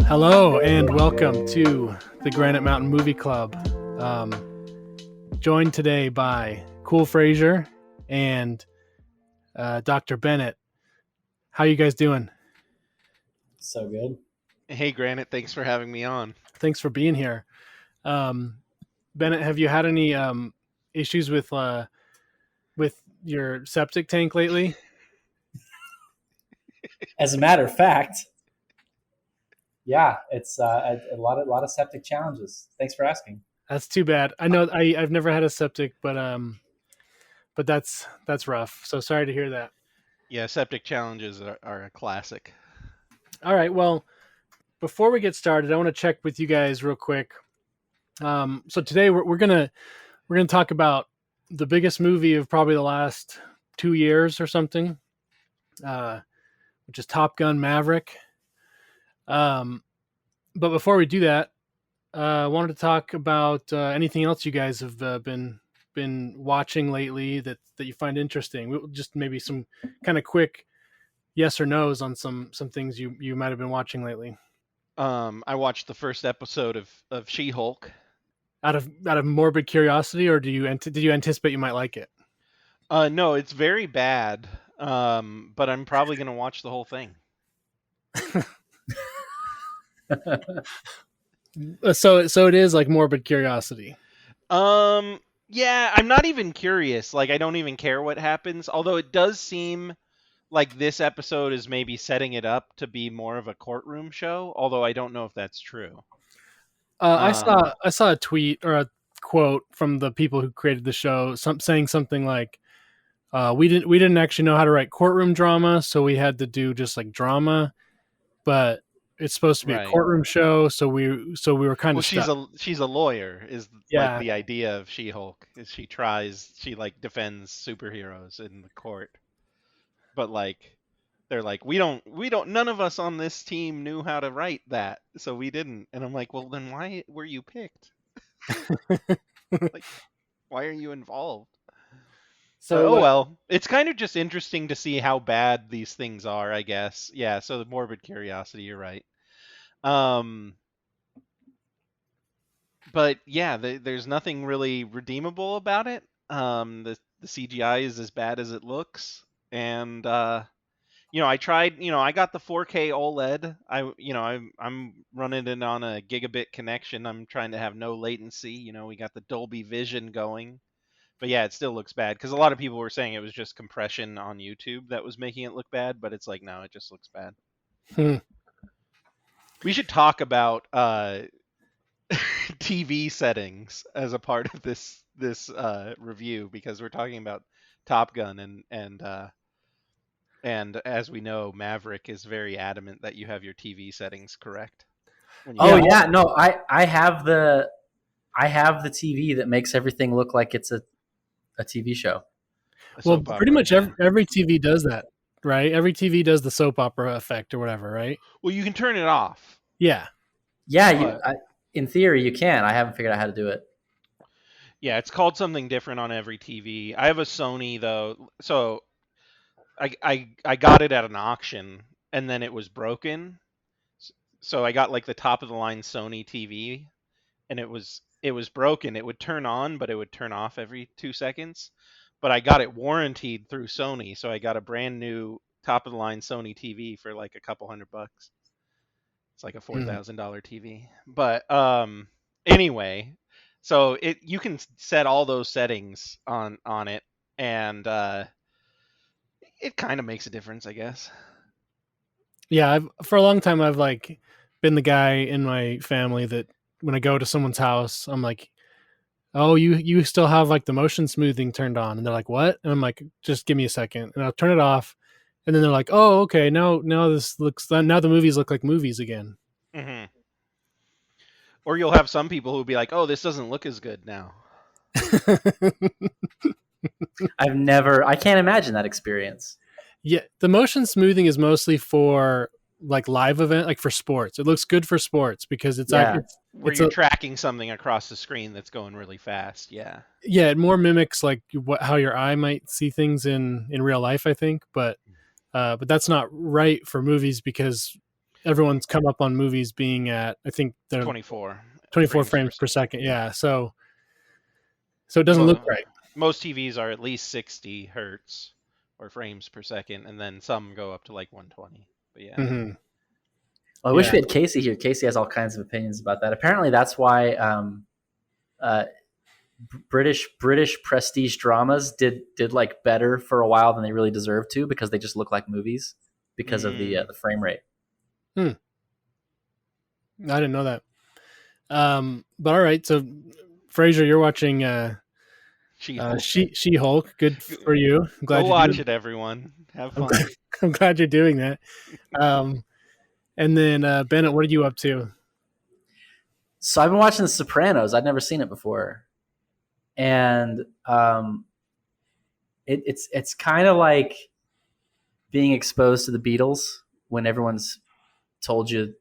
Hello and welcome to the Granite Mountain Movie Club. Joined today by Cool Frasier and Dr. Bennett. How you guys doing? So good. Hey, Granite, thanks for having me on. Thanks for being here. Bennett, have you had any issues with your septic tank lately? As a matter of fact, yeah, it's a lot of septic challenges. Thanks for asking. That's too bad. I know I've never had a septic, but that's rough. So sorry to hear that. Yeah, septic challenges are a classic. All right. Well, before we get started, I want to check with you guys real quick. So today we're gonna talk about the biggest movie of probably the last 2 years or something, which is Top Gun Maverick. But before we do that, I wanted to talk about anything else you guys have been watching lately that you find interesting. Just maybe some kind of quick yes or no's on some things you might have been watching lately. I watched the first episode of She-Hulk. Out of morbid curiosity, or did you anticipate you might like it? No, it's very bad. But I'm probably gonna watch the whole thing. So it is like morbid curiosity. Yeah, I'm not even curious. Like, I don't even care what happens. Although it does seem like this episode is maybe setting it up to be more of a courtroom show. Although I don't know if that's true. I saw a tweet or a quote from the people who created the show, saying something like, "We didn't actually know how to write courtroom drama, so we had to do just like drama, but it's supposed to be a courtroom show, so we were kind of stuck." She's a lawyer is like the idea of She-Hulk. Is she defends superheroes in the court, but like they're like we don't none of us on this team knew how to write that, so we didn't. And I'm like, well, then why were you picked? Like, why are you involved? So well, it's kind of just interesting to see how bad these things are, I guess. Yeah, so the morbid curiosity, you're right. But yeah, there's nothing really redeemable about it. The CGI is as bad as it looks, and I tried. I got the 4K OLED. I'm running it on a gigabit connection. I'm trying to have no latency. We got the Dolby Vision going. But yeah, it still looks bad because a lot of people were saying it was just compression on YouTube that was making it look bad. But it's like, no, it just looks bad. We should talk about TV settings as a part of this review, because we're talking about Top Gun, and as we know, Maverick is very adamant that you have your TV settings correct. Yeah, no, I have the TV that makes everything look like it's a TV show. Well, pretty much every TV does that, right? Every TV does the soap opera effect or whatever, right? Well, you can turn it off. Yeah. In theory, you can. I haven't figured out how to do it. Yeah, it's called something different on every TV. I have a Sony though, so I got it at an auction, and then it was broken. So I got like the top of the line Sony TV, and it was broken. It would turn on, but it would turn off every 2 seconds. But I got it warranted through Sony, so I got a brand new top of the line Sony TV for like a couple $100. It's like a $4,000 TV. But anyway, so you can set all those settings on it, and it kind of makes a difference, I guess. Yeah, for a long time I've like been the guy in my family that when I go to someone's house, I'm like, "Oh, you still have like the motion smoothing turned on?" And they're like, "What?" And I'm like, "Just give me a second." And I'll turn it off. And then they're like, "Oh, okay. Now the movies look like movies again." Mm-hmm. Or you'll have some people who'll be like, "Oh, this doesn't look as good now." I can't imagine that experience. Yeah, the motion smoothing is mostly for like live event, like for sports. It looks good for sports because it's where you're tracking something across the screen that's going really fast. Yeah. Yeah, it more mimics like how your eye might see things in real life, I think, but that's not right for movies because everyone's come up on movies being at, I think they're 24 24 frames per second. Yeah, so it doesn't look right. Most TVs are at least 60 hertz or frames per second, and then some go up to like 120. But yeah. Mm-hmm. I wish we had Casey here. Casey has all kinds of opinions about that. Apparently, that's why British prestige dramas did like better for a while than they really deserved to, because they just look like movies because of the frame rate. I didn't know that. But all right, so Frasier, you're watching She-Hulk. Good for you. I'm glad Go watch it, everyone. Have fun. I'm glad you're doing that. And then Bennett, what are you up to? So I've been watching The Sopranos. I'd never seen it before, and it's kind of like being exposed to the Beatles when everyone's told you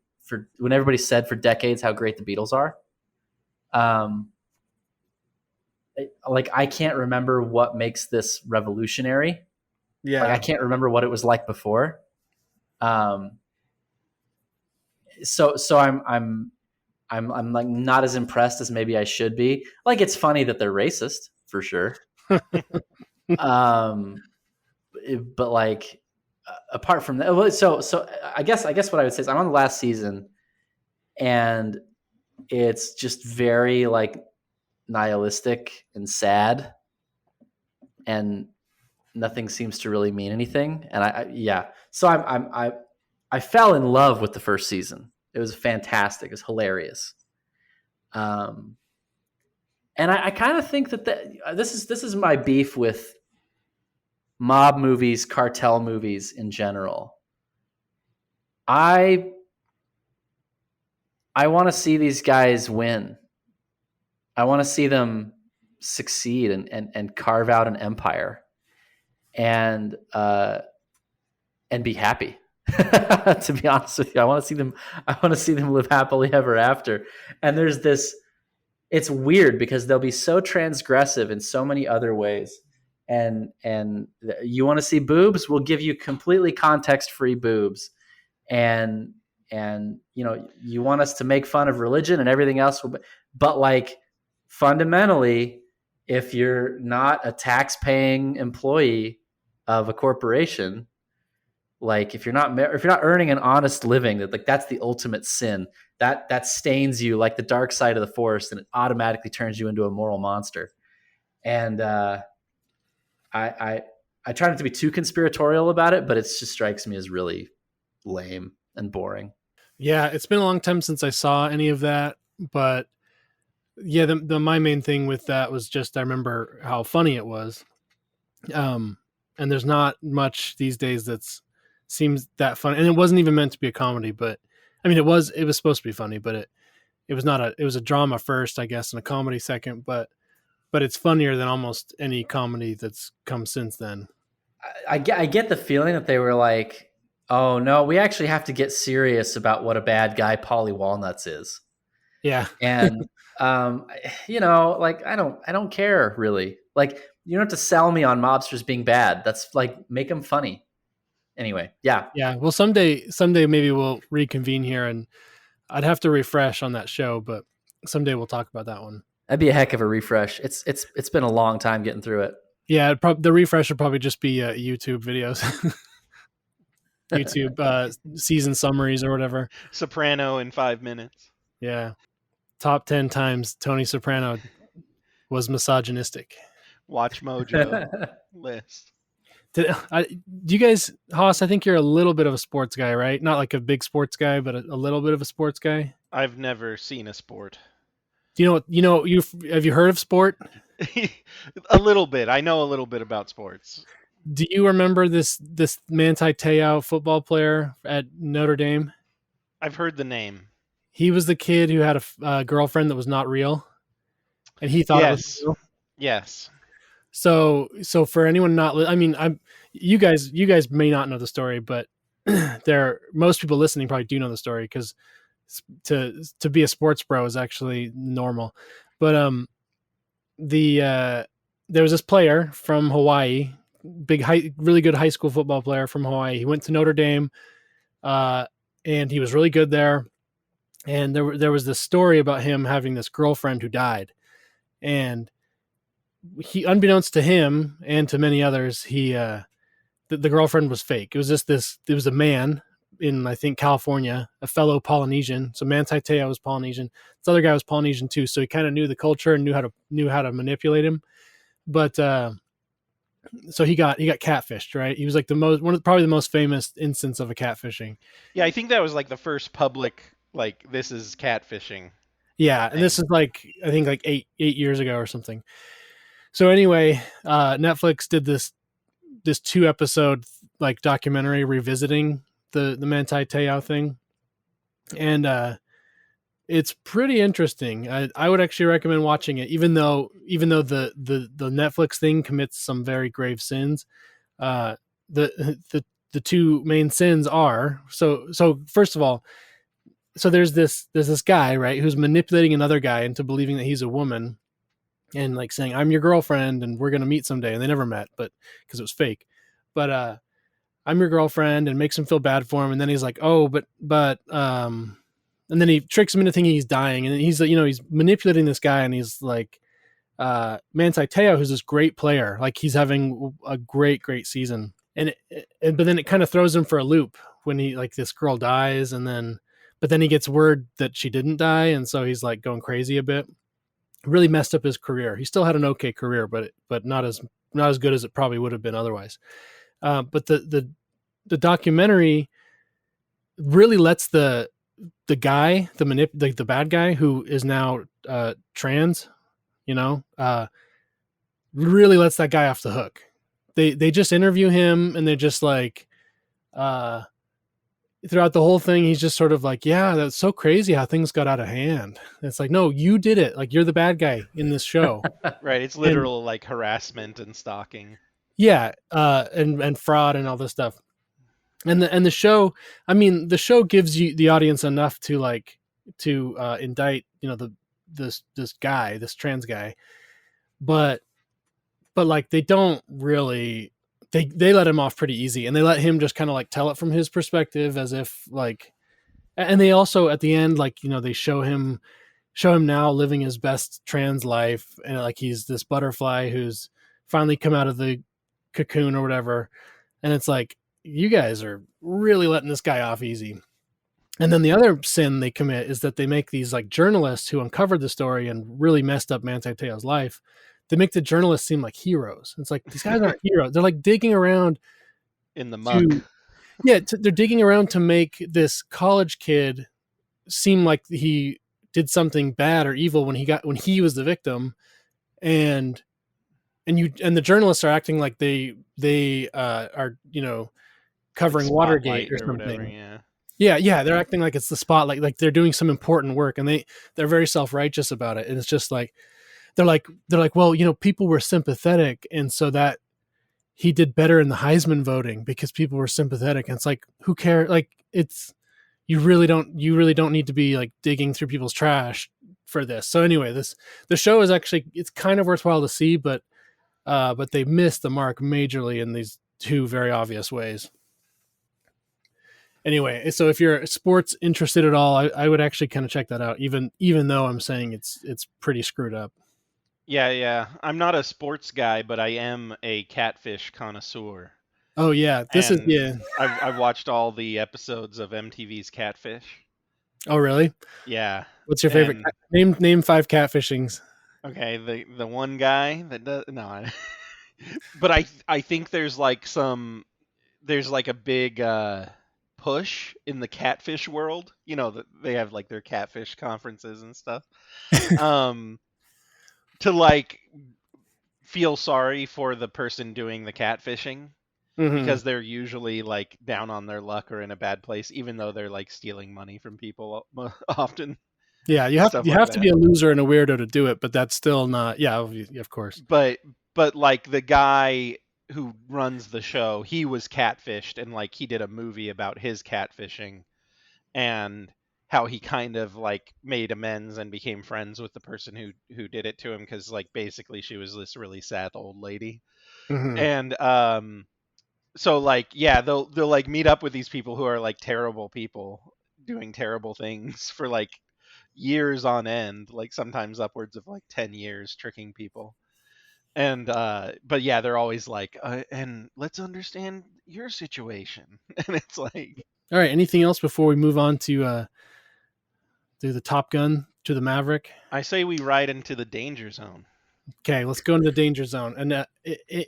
when everybody said for decades how great the Beatles are. Like, I can't remember what makes this revolutionary. Yeah, like, I can't remember what it was like before. So I'm like not as impressed as maybe I should be. Like, it's funny that they're racist for sure. But like, apart from that, so I guess what I would say is I'm on the last season, and it's just very like nihilistic and sad, and nothing seems to really mean anything. And so I fell in love with the first season. It was fantastic. It was hilarious. And I kind of think that this is my beef with mob movies, cartel movies in general. I want to see these guys win. I want to see them succeed and carve out an empire, and be happy. To be honest with you, I want to see them live happily ever after. And there's this, it's weird because they'll be so transgressive in so many other ways. And you want to see boobs? We'll give you completely context-free boobs. And you want us to make fun of religion and everything else, but like, fundamentally, if you're not a tax-paying employee of a corporation, like if you're not earning an honest living, that's the ultimate sin. That stains you like the dark side of the force, and it automatically turns you into a moral monster. And I try not to be too conspiratorial about it, but it just strikes me as really lame and boring. Yeah, it's been a long time since I saw any of that, but yeah, my main thing with that was just I remember how funny it was. And there's not much these days that's seems that funny, and it wasn't even meant to be a comedy, but I mean it was supposed to be funny, but it was not it was a drama first, I guess, and a comedy second, but it's funnier than almost any comedy that's come since then. I get the feeling that they were like, oh no, we actually have to get serious about what a bad guy Paulie Walnuts is. Yeah. And like I don't care really. Like, you don't have to sell me on mobsters being bad. That's like, make them funny. Anyway, yeah. Well, someday maybe we'll reconvene here, and I'd have to refresh on that show, but someday we'll talk about that one. That'd be a heck of a refresh. It's been a long time getting through it. Yeah, the refresh would probably just be YouTube videos, YouTube season summaries or whatever. Soprano in 5 minutes. Yeah, top 10 times Tony Soprano was misogynistic. Watch Mojo list. Do you guys, Haas? I think you're a little bit of a sports guy, right? Not like a big sports guy, but a little bit of a sports guy. I've never seen a sport. Do you know have you heard of sport? A little bit. I know a little bit about sports. Do you remember this Manti Te'o football player at Notre Dame? I've heard the name. He was the kid who had a girlfriend that was not real, and he thought it was real. Yes. So for anyone not, I mean, you guys may not know the story, but most people listening probably do know the story, because to be a sports bro is actually normal. But there was this player from really good high school football player from Hawaii. He went to Notre Dame, and and he was really good there. And there was this story about him having this girlfriend who died, and he, unbeknownst to him and to many others, the girlfriend was fake. It was just this. It was a man in, I think, California, a fellow Polynesian. So Manti Te'o was Polynesian. This other guy was Polynesian too. So he kind of knew the culture and knew how to manipulate him. But so he got catfished, right? He was like probably the most famous instance of a catfishing. Yeah, I think that was like the first public, like, this is catfishing Yeah, and thing. this is like, I think, like 8 years ago or something. So anyway, Netflix did this 2-episode like documentary revisiting the Manti Te'o thing, and it's pretty interesting. I would actually recommend watching it, even though the Netflix thing commits some very grave sins. The two main sins are, so first of all, so there's this guy, right, who's manipulating another guy into believing that he's a woman, and like saying, I'm your girlfriend and we're gonna meet someday, and they never met, but because it was fake. But I'm your girlfriend, and makes him feel bad for him, and then he's like, oh, but and then he tricks him into thinking he's dying, and he's, he's manipulating this guy, and he's like, Manti Te'o, who's this great player, like he's having a great season, but then it kind of throws him for a loop when he, like, this girl dies, but then he gets word that she didn't die, and so he's like going crazy a bit. Really messed up his career. He still had an okay career, but not as good as it probably would have been otherwise. But the documentary really lets the guy, the bad guy, who is now trans, really lets that guy off the hook. They just interview him, and they're just like, throughout the whole thing, he's just sort of like, yeah, that's so crazy how things got out of hand. And it's like, no, you did it. Like, you're the bad guy in this show. Right, it's literal, like, harassment and stalking. Yeah, and fraud and all this stuff. And the show, I mean, the show gives you, the audience, enough to indict, this guy, this trans guy, but like, they don't really, they let him off pretty easy, and they let him just kind of like tell it from his perspective, as if like, and they also at the end, like, they show him now living his best trans life, and like, he's this butterfly who's finally come out of the cocoon or whatever, and it's like, you guys are really letting this guy off easy. And then the other sin they commit is that they make these, like, journalists who uncovered the story and really messed up Manti Te'o's life, they make the journalists seem like heroes. It's like, these guys aren't heroes. They're like digging around In the muck. They're digging around to make this college kid seem like he did something bad or evil when he was the victim, and the journalists are acting like they are, covering Like Watergate or Spotlight something. whatever, yeah. Yeah, they're acting like it's the spotlight, like they're doing some important work, and they're very self-righteous about it. And it's just like, they're like, well, people were sympathetic, and so that he did better in the Heisman voting because people were sympathetic. And it's like, who cares? Like, it's, you really don't need to be like digging through people's trash for this. So anyway, the show is actually, it's kind of worthwhile to see, but they missed the mark majorly in these two very obvious ways. Anyway, so if you're sports interested at all, I would actually kind of check that out, even though I'm saying it's pretty screwed up. Yeah. I'm not a sports guy, but I am a catfish connoisseur. Oh yeah, I've watched all the episodes of MTV's Catfish. Oh really? Yeah. What's your favorite? Name 5 catfishings. Okay, the one guy that does no, but I think there's like a big push in the catfish world. They have like their catfish conferences and stuff. To like feel sorry for the person doing the catfishing, because they're usually like down on their luck or in a bad place, even though they're like stealing money from people often. Yeah, you have to be a loser and a weirdo to do it, but that's still not. Yeah, of course. But like the guy who runs the show, he was catfished, and like he did a movie about his catfishing and how he kind of like made amends and became friends with the person who did it to him, because like basically she was this really sad old lady. And so like, yeah, they'll like meet up with these people who are like terrible people, doing terrible things for like years on end, like sometimes upwards of like 10 years, tricking people. And but yeah, they're always like, and let's understand your situation. And it's like, All right. Anything else before we move on to the Top Gun to the Maverick? I say we ride into the danger zone. Okay, let's go into the danger zone. And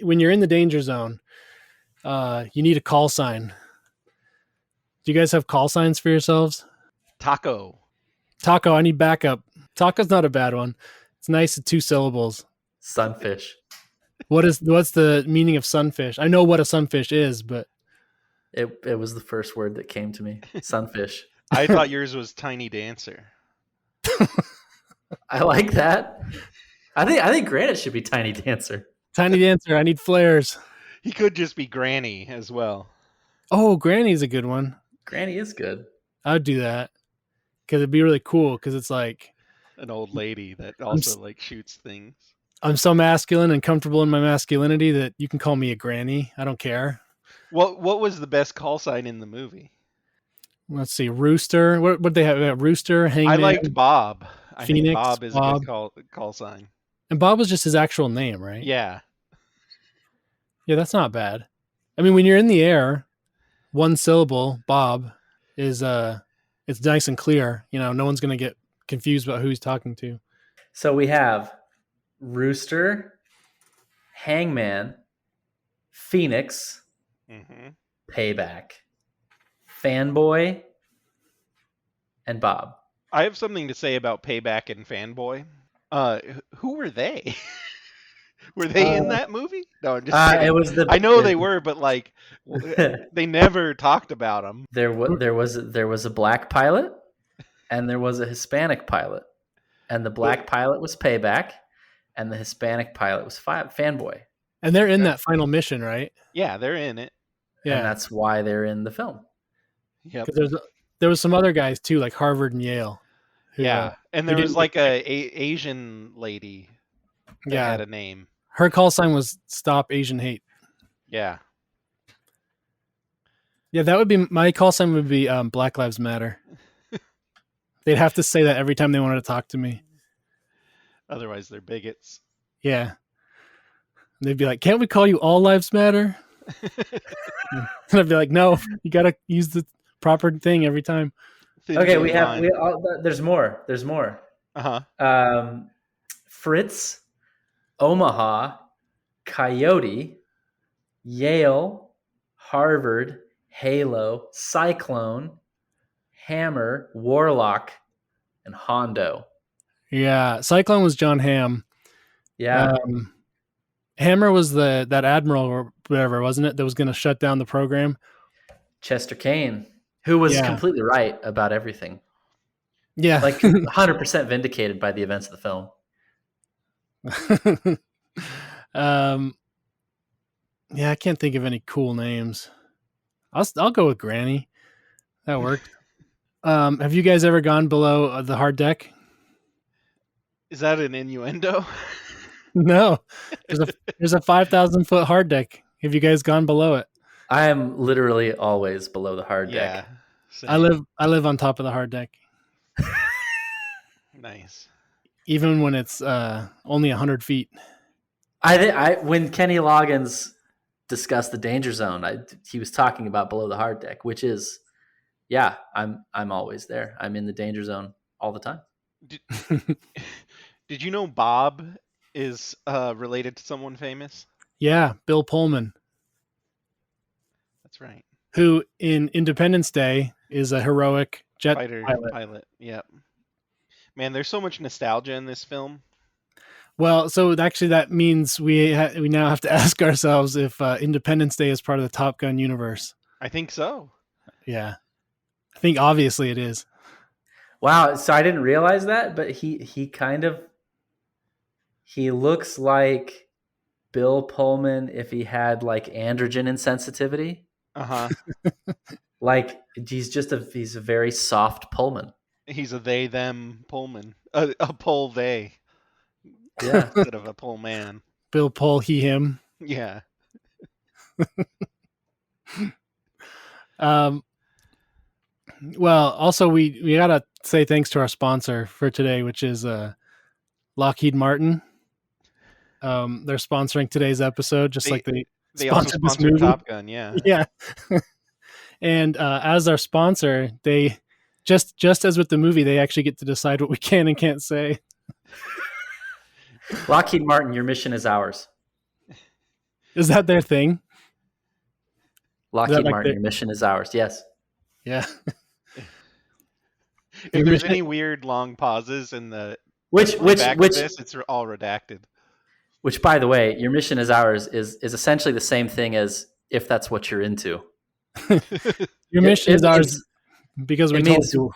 when you're in the danger zone, you need a call sign. Do you guys have call signs for yourselves? Taco. Taco, I need backup. Taco's not a bad one. It's nice at 2 syllables. Sunfish. What's the meaning of sunfish? I know what a sunfish is, but It was the first word that came to me. Sunfish. I thought yours was Tiny Dancer. I like that. I think Granite should be Tiny Dancer. Tiny Dancer, I need flares. He could just be Granny as well. Oh, Granny's a good one. Granny is good. I'd do that because it'd be really cool because it's like An old lady that also like shoots things. I'm so masculine and comfortable in my masculinity that you can call me a granny. I don't care. What was the best call sign in the movie? Let's see, Rooster. What they have? Rooster, Hangman. I liked Bob. I think Phoenix, Bob is Bob. a good call sign. And Bob was just his actual name, right? Yeah. Yeah, that's not bad. I mean, when you're in the air, 1 syllable, Bob, is it's nice and clear. You know, no one's gonna get confused about who he's talking to. So we have Rooster, Hangman, Phoenix, Mm-hmm. Payback, Fanboy, and Bob. I have something to say about Payback and Fanboy. Who were they? Were they in that movie? No, I'm just kidding. It was I know they were, but like they never talked about them. There was a black pilot, and there was a Hispanic pilot, and the black pilot was Payback, and the Hispanic pilot was Fanboy. And they're in that final mission, right? Yeah, they're in it. Yeah, And that's why they're in the film. Yep. because there was some other guys too, like Harvard and Yale. Who, Yeah, and who there was didn't- like a Asian lady that yeah, had a name. her call sign was "Stop Asian Hate." Yeah. Yeah, that would be my call sign. Would be Black Lives Matter. They'd have to say that every time they wanted to talk to me. Otherwise, they're bigots. Yeah, they'd be like, "Can't we call you All Lives Matter?" And I'd be like, "No, you got to use the proper thing every time." Okay, there's more. There's more. Uh-huh. Fritz, Omaha, Coyote, Yale, Harvard, Halo, Cyclone, Hammer, Warlock, and Hondo. Yeah, Cyclone was John Hamm. Yeah. Hammer was that admiral or whatever, wasn't it? That was going to shut down the program. Chester Kane, who was completely right about everything. Yeah, Like 100% vindicated by the events of the film. Yeah, I can't think of any cool names. I'll go with Granny. That worked. Have you guys ever gone below the hard deck? Is that an innuendo? No, there's a 5,000-foot hard deck. Have you guys gone below it? I am literally always below the hard deck. Same. I live on top of the hard deck, Nice. even when it's only 100 feet. When Kenny Loggins discussed the danger zone, he was talking about below the hard deck, which is, yeah, I'm always there. I'm in the danger zone all the time. Did you know Bob is related to someone famous? Yeah, Bill Pullman, That's right. who in Independence Day is a heroic jet Fighter pilot. Yep. Man, there's so much nostalgia in this film. Well, so actually that means we now have to ask ourselves if Independence Day is part of the Top Gun universe. I think so. Yeah, I think obviously it is. Wow, so I didn't realize that, but he looks like Bill Pullman if he had like androgen insensitivity. Uh-huh. Like he's a very soft Pullman. He's a they them Pullman. A pull they. Yeah. Instead of a pull man. Bill Pull, he, him. Yeah. Well, also we gotta say thanks to our sponsor for today, which is Lockheed Martin. They're sponsoring today's episode, just They like they they also sponsored this sponsored movie. Top Gun. Yeah. Yeah, and as our sponsor, they just as with the movie, they actually get to decide what we can and can't say. Lockheed Martin, your mission is ours. Is that their thing? Lockheed like Martin, your mission is ours. Yes. Yeah. If Your there's mission- any weird long pauses in the Which back of this, it's all redacted. Which, by the way, your mission is ours is essentially the same thing as if that's what you're into. Your mission is ours because we told you.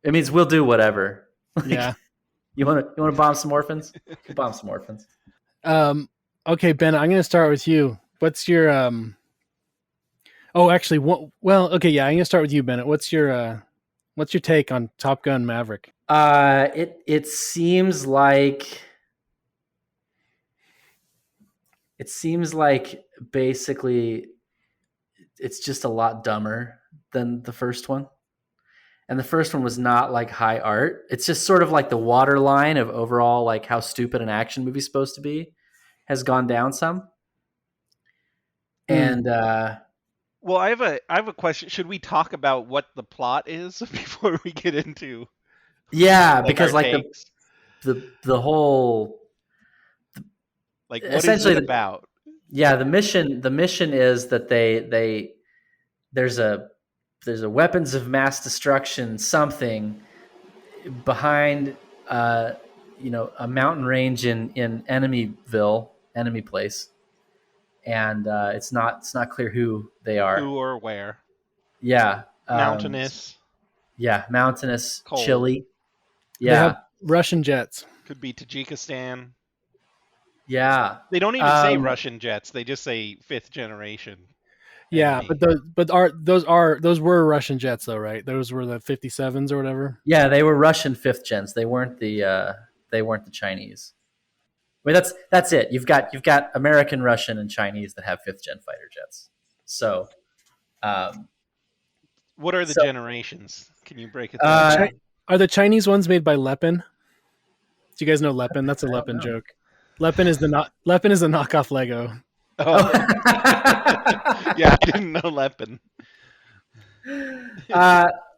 It means we'll do whatever. Yeah. You want to bomb some orphans? We'll bomb some orphans. Okay, Ben, I'm going to start with you. What's your Oh, actually, well, okay, yeah, I'm going to start with you, Bennett. What's your take on Top Gun Maverick? It seems like basically it's just a lot dumber than the first one. And the first one was not like high art. It's just sort of like the waterline of overall like how stupid an action movie's supposed to be has gone down some. And well, I have a question. Should we talk about what the plot is before we get into? Because like the whole like what is it about? Yeah, the mission is that there's a weapons of mass destruction something behind a mountain range in enemy place, and it's not clear who they are, who or where. Yeah, mountainous. Mountainous, cold. chilly. Yeah, they have Russian jets. Could be Tajikistan. Yeah, they don't even say Russian jets; they just say 5th generation. Yeah, enemy. Those were Russian jets, though, right? Those were the 57s or whatever. Yeah, they were Russian 5th gens. They weren't the Chinese. I mean, that's it. You've got American, Russian, and Chinese that have 5th gen fighter jets. So, what are the generations? Can you break it down? Are the Chinese ones made by Lepin? Do you guys know Lepin? That's a Lepin joke. Lepin is the knockoff Lego. Oh. Yeah, I didn't know Lepin.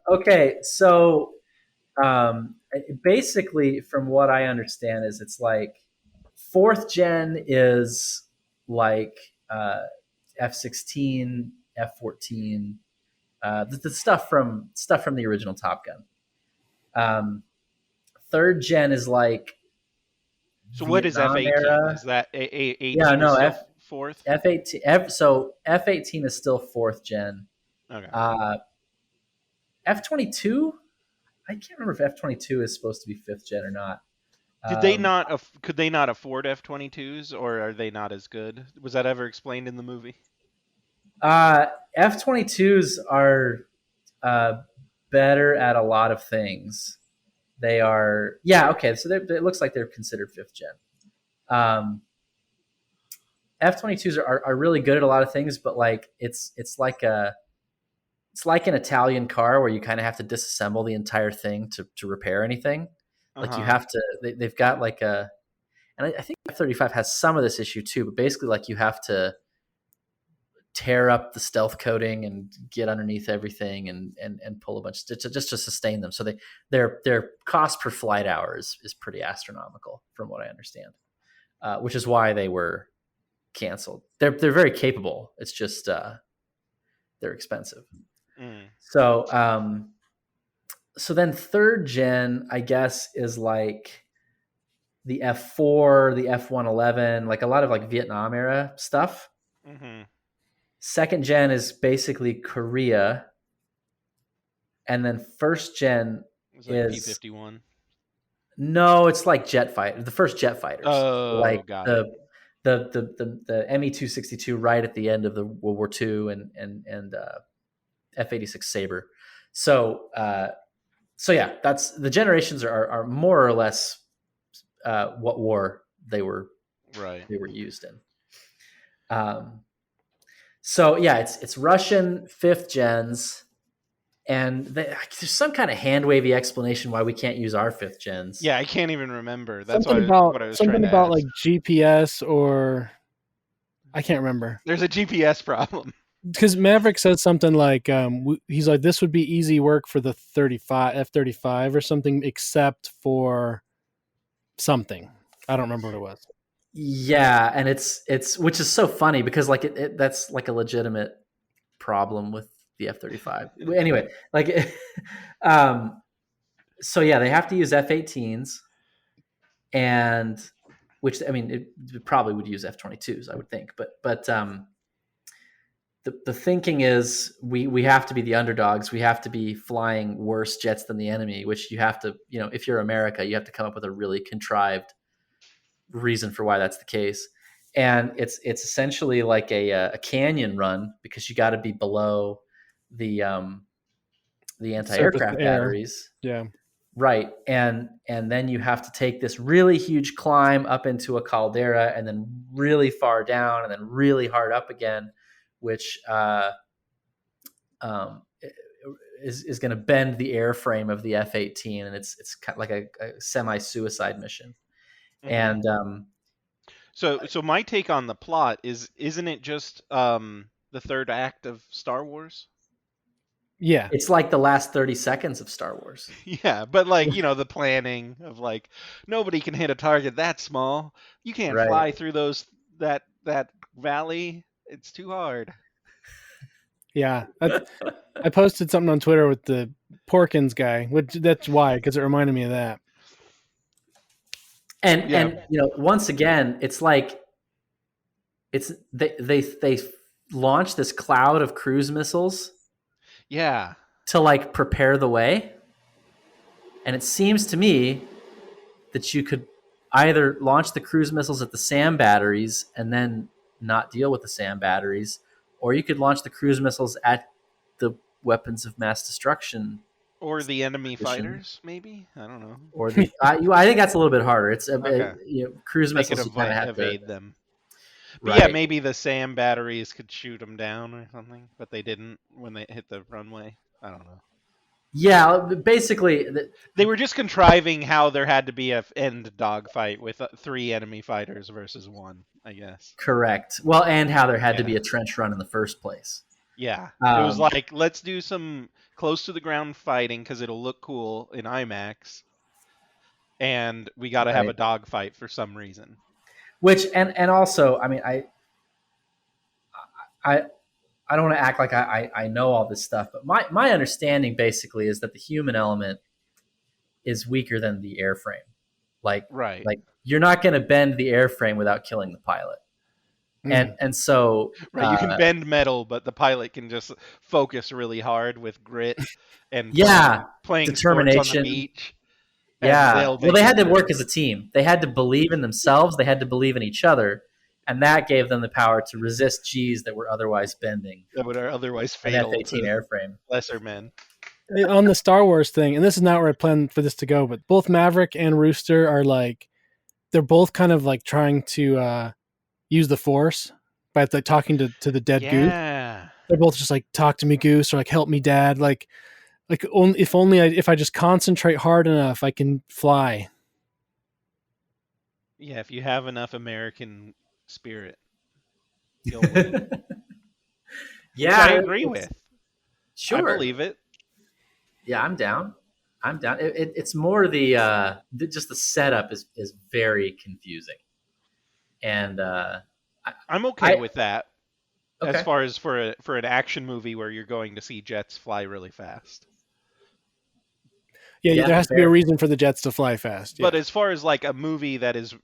Okay, so basically, from what I understand, is it's like 4th gen is like F-16, F-14, the stuff from the original Top Gun. 3rd gen is like. So what is F-18? Era. Is that A-18? Yeah, no, 4th? F-18. So F-18 is still 4th gen. Okay. F-22? I can't remember if F-22 is supposed to be 5th gen or not. Did they not? Could they not afford F-22s, or are they not as good? Was that ever explained in the movie? F-22s are better at a lot of things. They are, okay. So it looks like they're considered 5th gen. F-22s are really good at a lot of things, but like it's like an Italian car where you kind of have to disassemble the entire thing to repair anything. Like you have to. They've got like and I think F-35 has some of this issue too. But basically, like you have to tear up the stealth coating and get underneath everything and pull a bunch just to sustain them. So their cost per flight hour is pretty astronomical from what I understand, which is why they were canceled. They're very capable. It's just they're expensive. So then 3rd gen, I guess, is like the F4, the F-111, like a lot of like Vietnam era stuff. 2nd gen is basically Korea, and then 1st gen is P-51. No, it's like jet fighter. The first jet fighters. Oh, like got it. The Me-262 right at the end of the World War II and F-86 Sabre. So yeah, that's the generations are more or less what war they were used in. So yeah, it's Russian 5th gens And there's some kind of hand wavy explanation why we can't use our 5th gens. Yeah, I can't even remember. That's Something what about I was trying to like ask. GPS, or I can't remember. There's a GPS problem. Because Maverick says something like, he's like, this would be easy work for the 35 F-35 or something, except for something. I don't remember what it was. Yeah, and it's which is so funny because like that's like a legitimate problem with the F-35. Anyway, like so yeah, they have to use F-18s, and which I mean it probably would use F-22s, I would think, but the thinking is we have to be the underdogs. We have to be flying worse jets than the enemy, which you have to, if you're America, you have to come up with a really contrived reason for why that's the case. And it's essentially like a canyon run because you got to be below the Surface anti-aircraft air. batteries. Yeah. Right. And then you have to take this really huge climb up into a caldera and then really far down and then really hard up again, which is going to bend the airframe of the F-18, and it's kind of like a semi-suicide mission. Mhm. And So my take on the plot is, isn't it just the third act of Star Wars? Yeah. it's like the last 30 seconds of Star Wars. Yeah, but like, the planning of like nobody can hit a target that small. You can't Right. fly through that valley. It's too hard. Yeah. I posted something on Twitter with the Porkins guy, which that's why, because it reminded me of that. And once again, it's like they launch this cloud of cruise missiles Yeah. to like prepare the way. And it seems to me that you could either launch the cruise missiles at the SAM batteries and then not deal with the SAM batteries, or you could launch the cruise missiles at the weapons of mass destruction Or the enemy station. fighters, maybe? I don't know. Or the I think that's a little bit harder. It's Okay. cruise They could missiles you kind of have to evade them. But yeah, right. maybe the SAM batteries could shoot them down or something, but they didn't when they hit the runway. I don't know. Yeah, basically, They were just contriving how there had to be a end dogfight with 3 enemy fighters versus 1, I guess. correct. Well, and how there had to be a trench run in the first place. Yeah. It was like, let's do some close to the ground fighting because it'll look cool in IMAX. And we got to have a dogfight for some reason. Which and also, I mean, I don't want to act like I know all this stuff, but my understanding basically is that the human element is weaker than the airframe. Like you're not going to bend the airframe without killing the pilot. And so right, you can bend metal, but the pilot can just focus really hard with grit and playing determination sports on the beach. Yeah, well, they had to work as a team. They had to believe in themselves. They had to believe in each other, and that gave them the power to resist G's that were otherwise bending. That would otherwise fatal F-18 to airframe. lesser men. On the Star Wars thing, and this is not where I planned for this to go, but both Maverick and Rooster are like, they're both kind of like trying to use the Force by like talking to the dead Goose. They're both just like, talk to me, Goose, or like, help me, Dad. Like if I just concentrate hard enough, I can fly. Yeah, if you have enough American spirit, you'll win. Yeah, which I agree with. Sure, I believe it. Yeah, I'm down. It's more the just the setup is very confusing, and I'm okay with that. Okay. As far as for an action movie where you're going to see jets fly really fast. Yeah, there has to be a reason for the jets to fly fast. But as far as like a movie that is,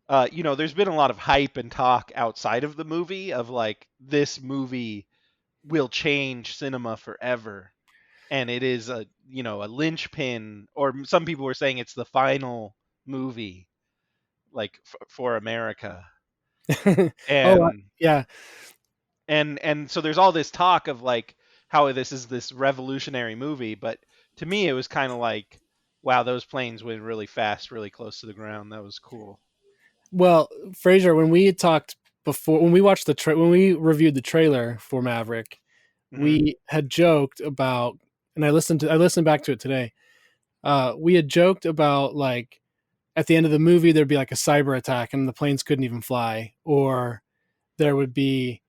there's been a lot of hype and talk outside of the movie of like, this movie will change cinema forever. And it is a linchpin, or some people were saying it's the final movie, like for America. And yeah. And so there's all this talk of like how this is this revolutionary movie, but to me it was kind of like, wow, those planes went really fast, really close to the ground. That was cool. Well, Frasier, when we talked before, when we watched when we reviewed the trailer for Maverick, we had joked about and I listened back to it today. We had joked about like at the end of the movie there'd be like a cyber attack and the planes couldn't even fly, or there would be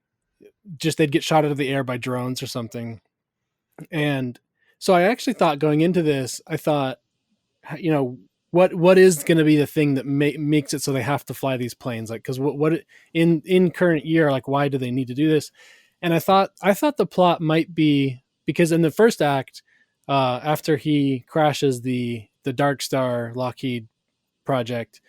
just they'd get shot out of the air by drones or something. And so I actually thought going into this, I thought, you know, what is going to be the thing that makes it so they have to fly these planes? Like, because what in current year, like, why do they need to do this? And I thought the plot might be because in the first act, after he crashes the Dark Star Lockheed project,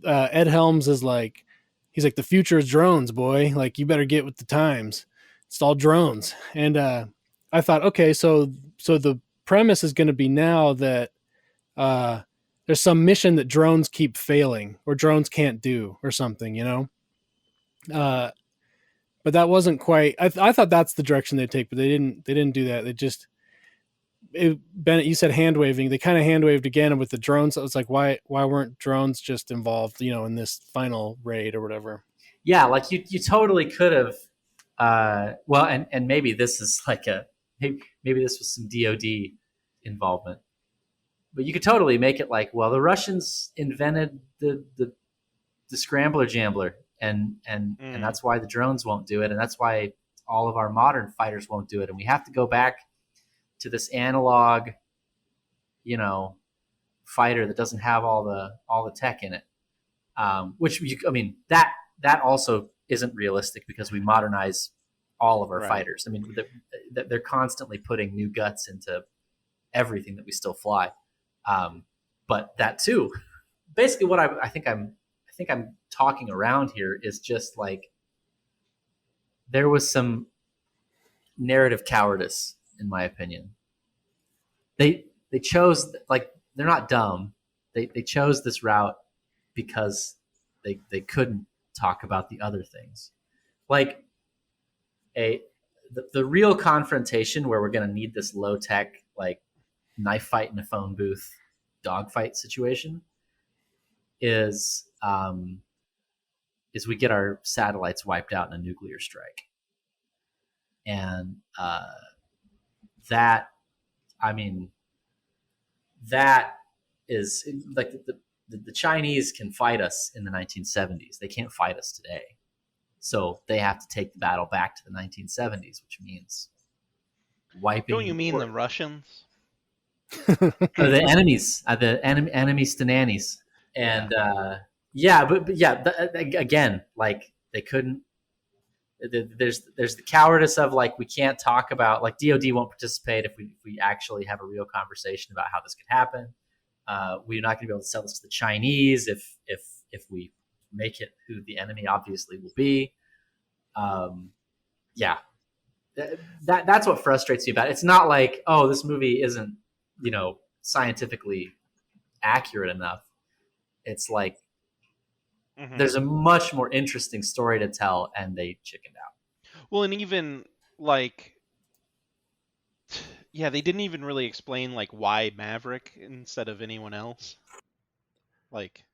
Ed Helms is like, he's like, the future is drones, boy. Like, you better get with the times. It's all drones. And I thought, okay, so the premise is going to be now that uh, there's some mission that drones keep failing or drones can't do or something, you know. But that wasn't quite. I thought that's the direction they'd take, but they didn't. They didn't do that. They just Bennett, you said hand waving. They kind of hand waved again with the drones. So it was like, why weren't drones just involved, you know, in this final raid or whatever? Yeah, like you totally could have. Well, and maybe this is like maybe this was some DoD involvement, but you could totally make it like, well, the Russians invented the scrambler jambler, and that's why the drones won't do it, and that's why all of our modern fighters won't do it, and we have to go back to this analog, you know, fighter that doesn't have all the tech in it. Which I mean that also isn't realistic because we modernize all of our fighters. I mean, they're constantly putting new guts into everything that we still fly. But that too, basically, what I think I'm talking around here is just like there was some narrative cowardice, in my opinion. They chose, like, they're not dumb. They chose this route because they couldn't talk about the other things. Like the real confrontation where we're going to need this low tech, like, knife fight in a phone booth, dogfight situation is we get our satellites wiped out in a nuclear strike. And that, I mean, that is like the Chinese can fight us in the 1970s. They can't fight us today. So they have to take the battle back to the 1970s, which means wiping. Don't you mean the Russians? The enemies, enemies to nannies. And but again, like, they couldn't. There's the cowardice of, like, we can't talk about, like, DoD won't participate if we actually have a real conversation about how this could happen. We're not going to be able to sell this to the Chinese if we make it who the enemy obviously will be. That's what frustrates me about it. It's not like, oh, this movie isn't, you know, scientifically accurate enough. It's like, there's a much more interesting story to tell, and they chickened out. Well, and even, like, yeah, they didn't even really explain, like, why Maverick instead of anyone else. Like,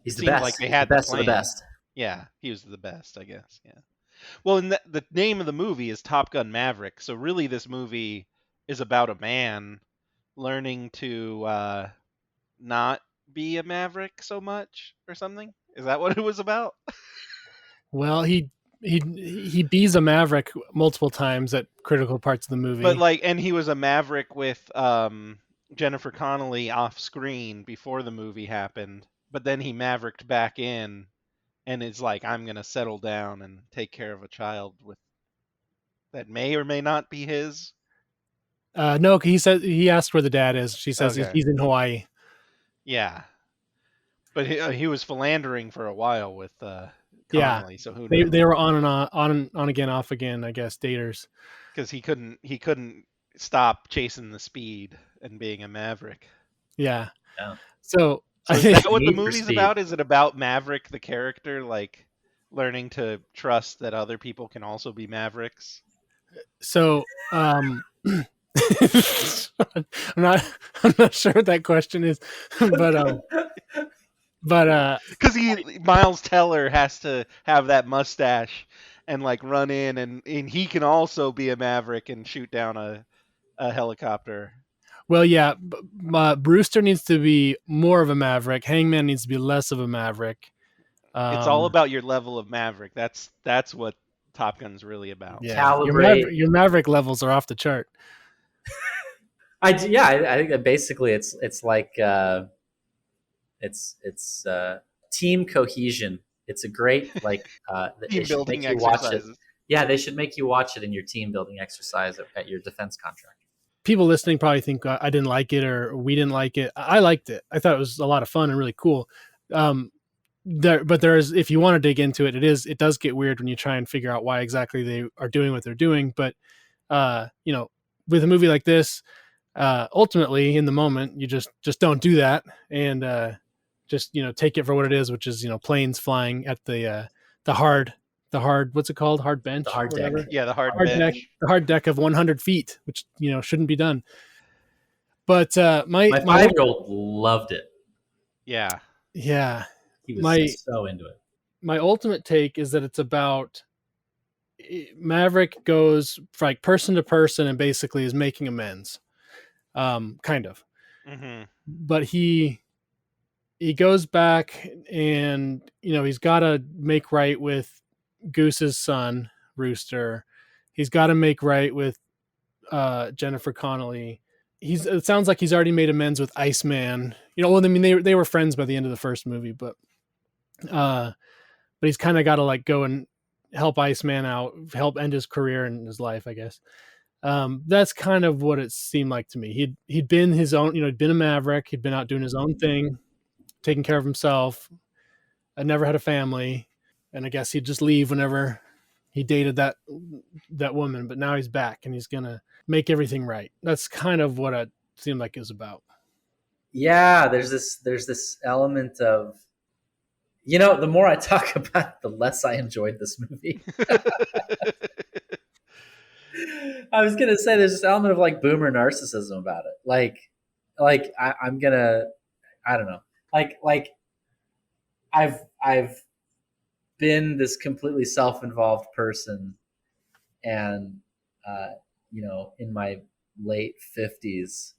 he's it the seemed best. like they had the best plan. of the best. Yeah, he was the best, I guess. Yeah. Well, and the name of the movie is Top Gun Maverick, so really this movie is about a man learning to not be a maverick so much or something. Is that what it was about? Well, he bees a maverick multiple times at critical parts of the movie. But, like, and he was a maverick with Jennifer Connelly off screen before the movie happened, but then he mavericked back in and is like, I'm gonna settle down and take care of a child with that may or may not be his. No, he asked where the dad is. She says Okay. he's in Hawaii. Yeah, but he was philandering for a while with Connelly, so who knows? They were on again, off again, I guess, daters. Because he couldn't stop chasing the speed and being a maverick. Yeah. Yeah. So is that what the movie's about? Is it about Maverick, the character, like, learning to trust that other people can also be mavericks? So I'm not sure what that question is, but because Miles Teller has to have that mustache and, like, run in and he can also be a maverick and shoot down a helicopter. Well, yeah, Brewster needs to be more of a Maverick. Hangman needs to be less of a Maverick. It's all about your level of Maverick. That's what Top Gun's really about. Yeah, Calibrate. your Maverick levels are off the chart. I think that basically it's like it's team cohesion. It's a great they Team should make building you watch it. exercises. Yeah, they should make you watch it in your team building exercise at your defense contract. People listening probably think I didn't like it or we didn't like it. I liked it. I thought it was a lot of fun and really cool. But there's, if you want to dig into it, it does get weird when you try and figure out why exactly they are doing what they're doing. But with a movie like this, ultimately in the moment, you just don't do that, and just take it for what it is, which is planes flying at the hard what's it called, hard bench, The hard deck. Yeah, the hard deck, bench. the hard deck of 100 feet, which shouldn't be done. But my 5-year-old loved it. Yeah, he was so into it. My ultimate take is that it's about Maverick goes like person to person and basically is making amends, kind of. Mm-hmm. But he goes back and he's got to make right with Goose's son Rooster. He's got to make right with Jennifer Connelly. It sounds like he's already made amends with Iceman. Well, I mean they were friends by the end of the first movie, but he's kind of got to like go and help Iceman out, help end his career and his life, I guess. That's kind of what it seemed like to me. He'd been his own, he'd been a Maverick. He'd been out doing his own thing, taking care of himself. I never had a family, and I guess he'd just leave whenever he dated that woman. But now he's back, and he's gonna make everything right. That's kind of what it seemed like it was about. Yeah, there's this element of, the more I talk about it, the less I enjoyed this movie. I was gonna say there's this element of like boomer narcissism about it. I'm gonna, I don't know. Like I've been this completely self-involved person, and in my late 50s,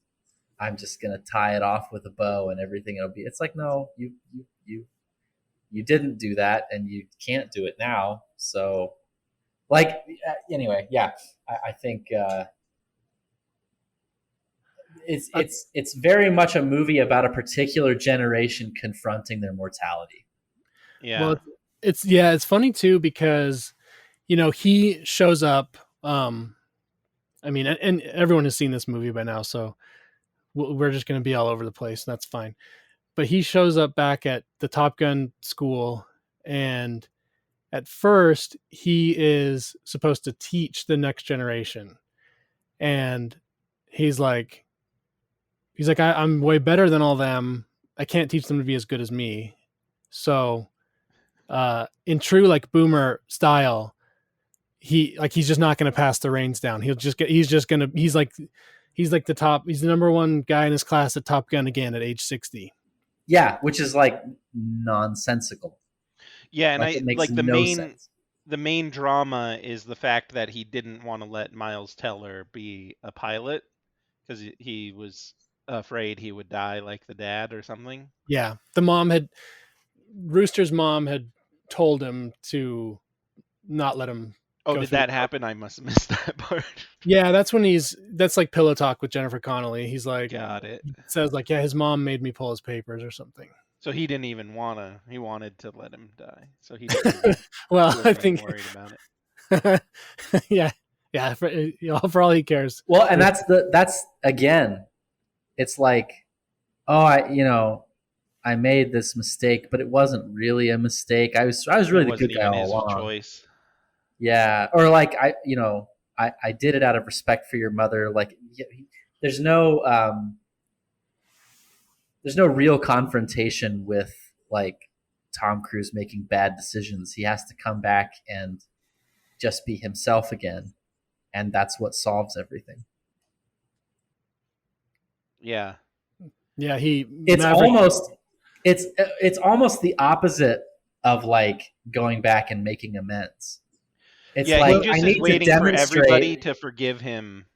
I'm just gonna tie it off with a bow and everything. It's like, no, you didn't do that, and you can't do it now. So, anyway, yeah, I think it's very much a movie about a particular generation confronting their mortality. Yeah. Well, it's funny too because he shows up. I mean, and everyone has seen this movie by now, so we're just going to be all over the place, and that's fine. But he shows up back at the Top Gun school, and at first he is supposed to teach the next generation, and he's like, I'm way better than all them. I can't teach them to be as good as me. So, in true like boomer style, he's just not going to pass the reins down. He's like the top. He's the number one guy in his class at Top Gun again at age 60. Yeah, which is like nonsensical. Yeah, and it makes the no sense. The main drama is the fact that he didn't want to let Miles Teller be a pilot because he was afraid he would die like the dad or something. Yeah, Rooster's mom had told him to not let him. Oh, did that happen? I must have missed that part. Yeah, that's like pillow talk with Jennifer Connelly. He's like, got it. Says like, yeah, his mom made me pull his papers or something. So he didn't even he wanted to let him die. So he didn't well, I think worried about it. yeah. For all he cares. Well, and that's again, it's like, oh, I made this mistake, but it wasn't really a mistake. I was really the good guy all along. Choice. Yeah, or like I did it out of respect for your mother. Like, there's no real confrontation with like Tom Cruise making bad decisions. He has to come back and just be himself again, and that's what solves everything. Yeah. Yeah, it's almost the opposite of like going back and making amends. It's like he just is waiting for everybody to forgive him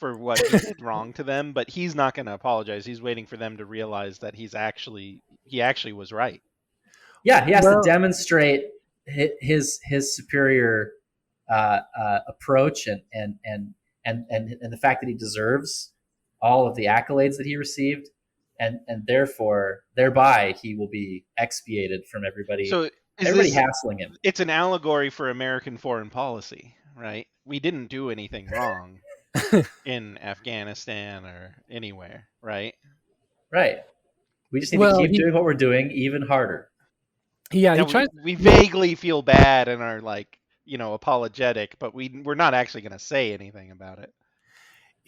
for what he did wrong to them, but he's not going to apologize. He's waiting for them to realize that he actually was right. Yeah, he has to Well, demonstrate his superior approach and the fact that he deserves all of the accolades that he received, and therefore thereby he will be expiated from So everybody hassling him. it's an allegory for American foreign policy, right? We didn't do anything wrong in Afghanistan or anywhere, right? Right. We just need to well, keep doing what we're doing even harder. yeah, he Now tries. we vaguely feel bad and are like, apologetic, but we're not actually going to say anything about it.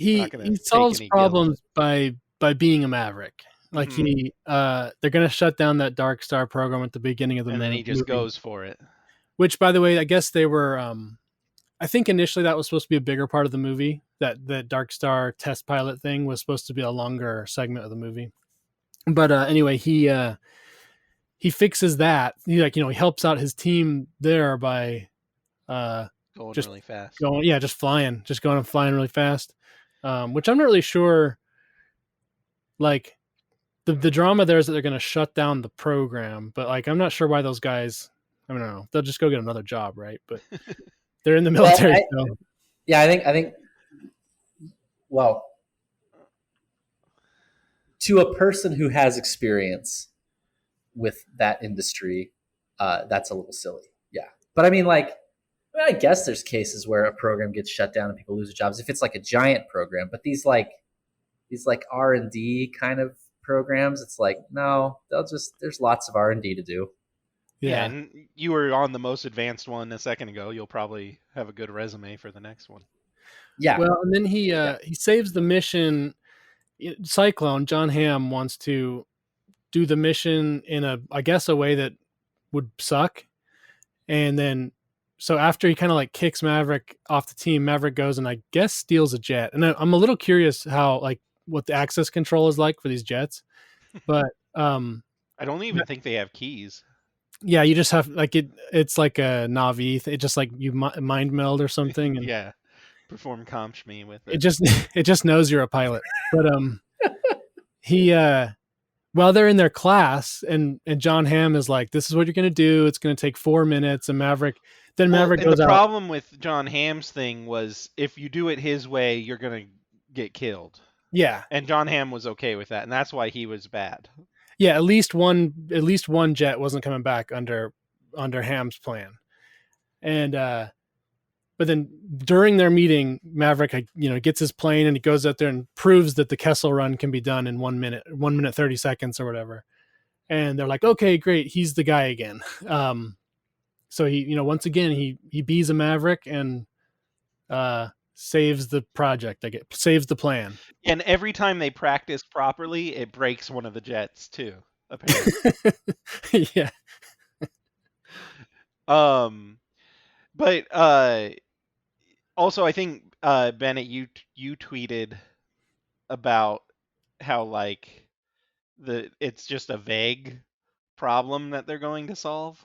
We're not going He to take solves any guilt. problems by being a maverick. Like Mhm. they're gonna shut down that Dark Star program at the beginning of the And then he just movie. goes for it. Which, by the way, I guess they were. I think initially that was supposed to be a bigger part of the movie. That the Dark Star test pilot thing was supposed to be a longer segment of the movie. But anyway, he fixes that. He helps out his team there by Going just really fast. just flying, just going and flying really fast. Which I'm not really sure. Like the drama there is that they're going to shut down the program, but like I'm not sure why those guys. I don't know. They'll just go get another job, right? But they're in the military. Well, I think. Well, to a person who has experience with that industry, that's a little silly. Yeah, but I mean, I guess there's cases where a program gets shut down and people lose their jobs if it's like a giant program. But these R&D kind of programs, it's like no, there's lots of R&D to do. Yeah, and you were on the most advanced one a second ago. You'll probably have a good resume for the next one. Yeah. Well, and then he saves the mission. Cyclone John Hamm wants to do the mission in I guess a way that would suck, and then so after he kind of like kicks Maverick off the team, Maverick goes and I guess steals a jet. And I'm a little curious how what the access control is like for these jets, but I don't even think they have keys. yeah, you just have it's like a Navi. It just like you mind meld or something, and Yeah, perform comp me with it it. just knows you're a pilot. But he while they're in their class, and John Hamm is like, "This is what you're gonna do. It's gonna take 4 minutes." And Maverick And goes the out. problem with John Hamm's thing was if you do it his way, you're gonna get killed. Yeah, And John Hamm was okay with that, and that's why he was bad. yeah. At least one jet wasn't coming back under Hamm's plan, and but then during their meeting, Maverick, gets his plane and he goes out there and proves that the Kessel Run can be done in 1 minute 30 seconds or whatever. And they're like, okay, great, he's the guy again. So he, once again, he bees a Maverick and saves the project. Saves the plan. And every time they practice properly, it breaks one of the jets too. Apparently. Yeah. But also I think Bennett, you tweeted about how it's just a vague problem that they're going to solve.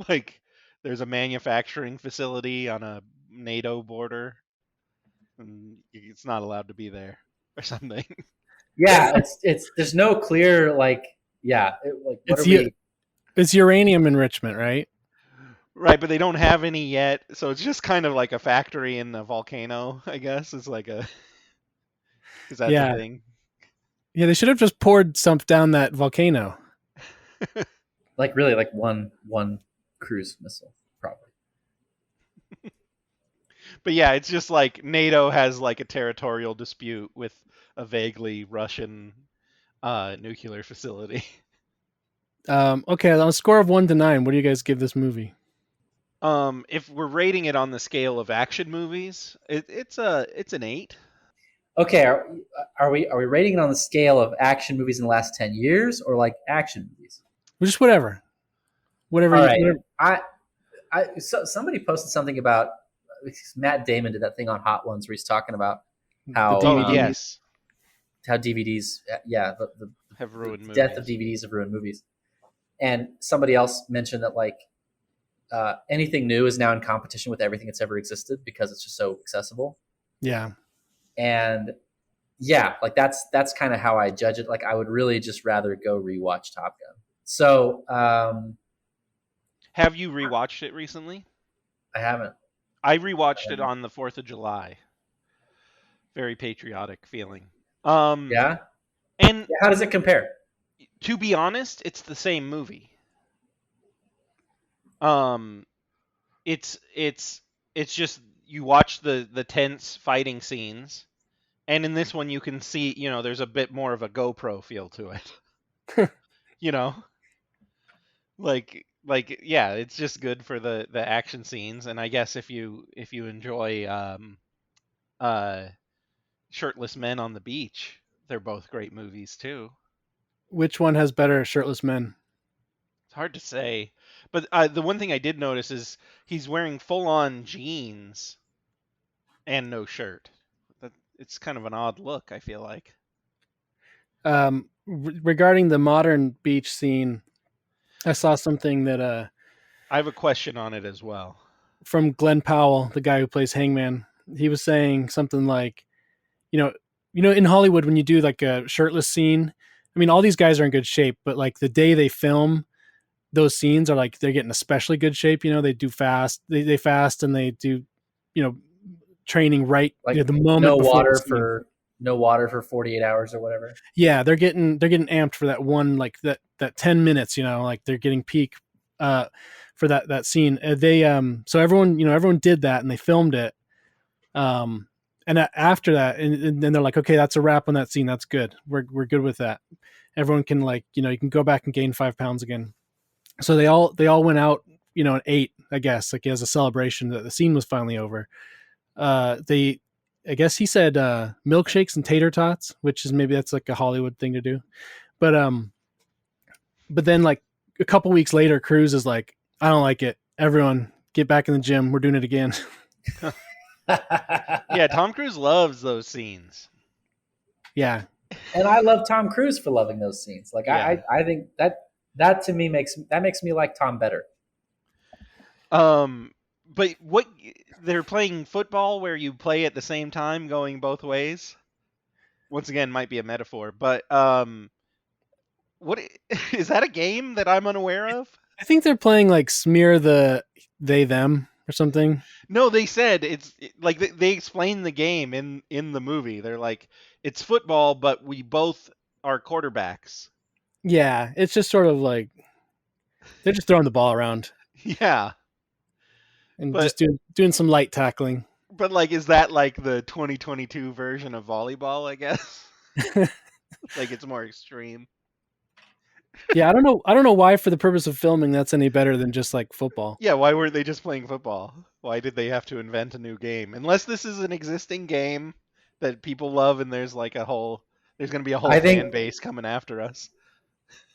Like there's a manufacturing facility on a NATO border and it's not allowed to be there or something. Yeah, it's there's no clear what It's are we? It's uranium enrichment, right? Right, but they don't have any yet, so it's just kind of like a factory in a volcano, I guess. It's like is that the thing? Yeah, they should have just poured stuff down that volcano. Really, one cruise missile, probably. But yeah, it's just like NATO has like a territorial dispute with a vaguely Russian nuclear facility. Okay, on a score of 1 to 9, what do you guys give this movie? If we're rating it on the scale of action movies, it's an 8. Okay, are we rating it on the scale of action movies in the last 10 years or like action movies? Just whatever. All right. Somebody posted something about Matt Damon did that thing on Hot Ones where he's talking about how DVDs, how DVDs, the have ruined movies. Death of DVDs have ruined movies. And somebody else mentioned that anything new is now in competition with everything that's ever existed because it's just so accessible. Yeah. And yeah, like that's kind of how I judge it. Like I would really just rather go rewatch Top Gun. So Have you rewatched it recently? I haven't. I rewatched it on the 4th of July. Very patriotic feeling. Yeah? And Yeah, how does it compare? to be honest, it's the same movie. Um, it's just you watch the tense fighting scenes, and in this one you can see, there's a bit more of a GoPro feel to it. you know, like yeah, it's just good for the action scenes, and I guess if you enjoy uh shirtless men on the beach, they're both great movies too. Which one has better shirtless men? It's hard to say, but the one thing I did notice is he's wearing full-on jeans and no shirt. That it's kind of an odd look, I feel like. Regarding the modern beach scene, I saw something that I have a question on it as well. from Glenn Powell, the guy who plays Hangman. He was saying something like, you know, in Hollywood when you do like a shirtless scene, I mean, all these guys are in good shape, but like the day they film those scenes are like they're getting especially good shape. They do fast, they fast, and they do, you know, training right Like the moment before the scene. no water for 48 hours or whatever. Yeah, they're getting amped for that one, like that 10 minutes, like they're getting peak for that scene. They so everyone did that and they filmed it. And after that, and then they're like, okay, that's a wrap on that scene. That's good. We're good with that. Everyone can, like, you can go back and gain 5 pounds again. So they all went out, and ate, I guess, like as a celebration that the scene was finally over. They I guess he said milkshakes and tater tots, which is, maybe that's like a Hollywood thing to do. But then, like, a couple weeks later, Cruise is like, I don't like it. Everyone get back in the gym. We're doing it again. Yeah, Tom Cruise loves those scenes. Yeah. And I love Tom Cruise for loving those scenes. Like Yeah. I think that to me makes me like Tom better. But what they're playing football where you play at the same time going both ways. Once again, might be a metaphor, but what is that a game that I'm unaware of? I think they're playing like Smear the They Them or something. No, they said it's like they explain the game in the movie. They're like, it's football, but we both are quarterbacks. Yeah, it's just sort of like they're just throwing the ball around Yeah, and but just doing some light tackling. like, is that like the 2022 version of volleyball? I guess like it's more extreme. Yeah, I don't know why, for the purpose of filming, that's any better than just like football. Yeah, why weren't they just playing football? Why did they have to invent a new game? Unless this is an existing game that people love, and there's like there's going to be a whole fan base coming after us.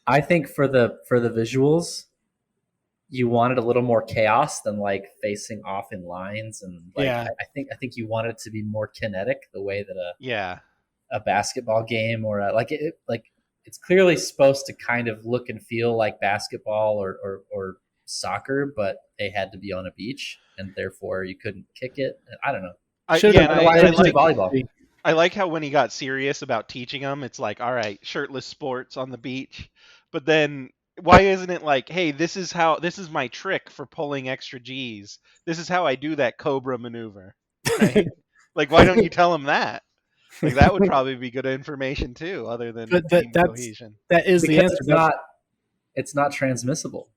I think for the visuals, you wanted a little more chaos than like facing off in lines, and like Yeah. I think you wanted it to be more kinetic, the way that Yeah, a basketball game or like it's clearly supposed to kind of look and feel like basketball or soccer, but they had to be on a beach and therefore you couldn't kick it. I don't know. I like volleyball. I like how when he got serious about teaching them, it's like, all right, shirtless sports on the beach. But then why isn't it like, hey, this is my trick for pulling extra G's. This is how I do that Cobra maneuver. Right? Like, why don't you tell them that? Like, that would probably be good information too, other than But team cohesion. that is the Because answer. it's not transmissible.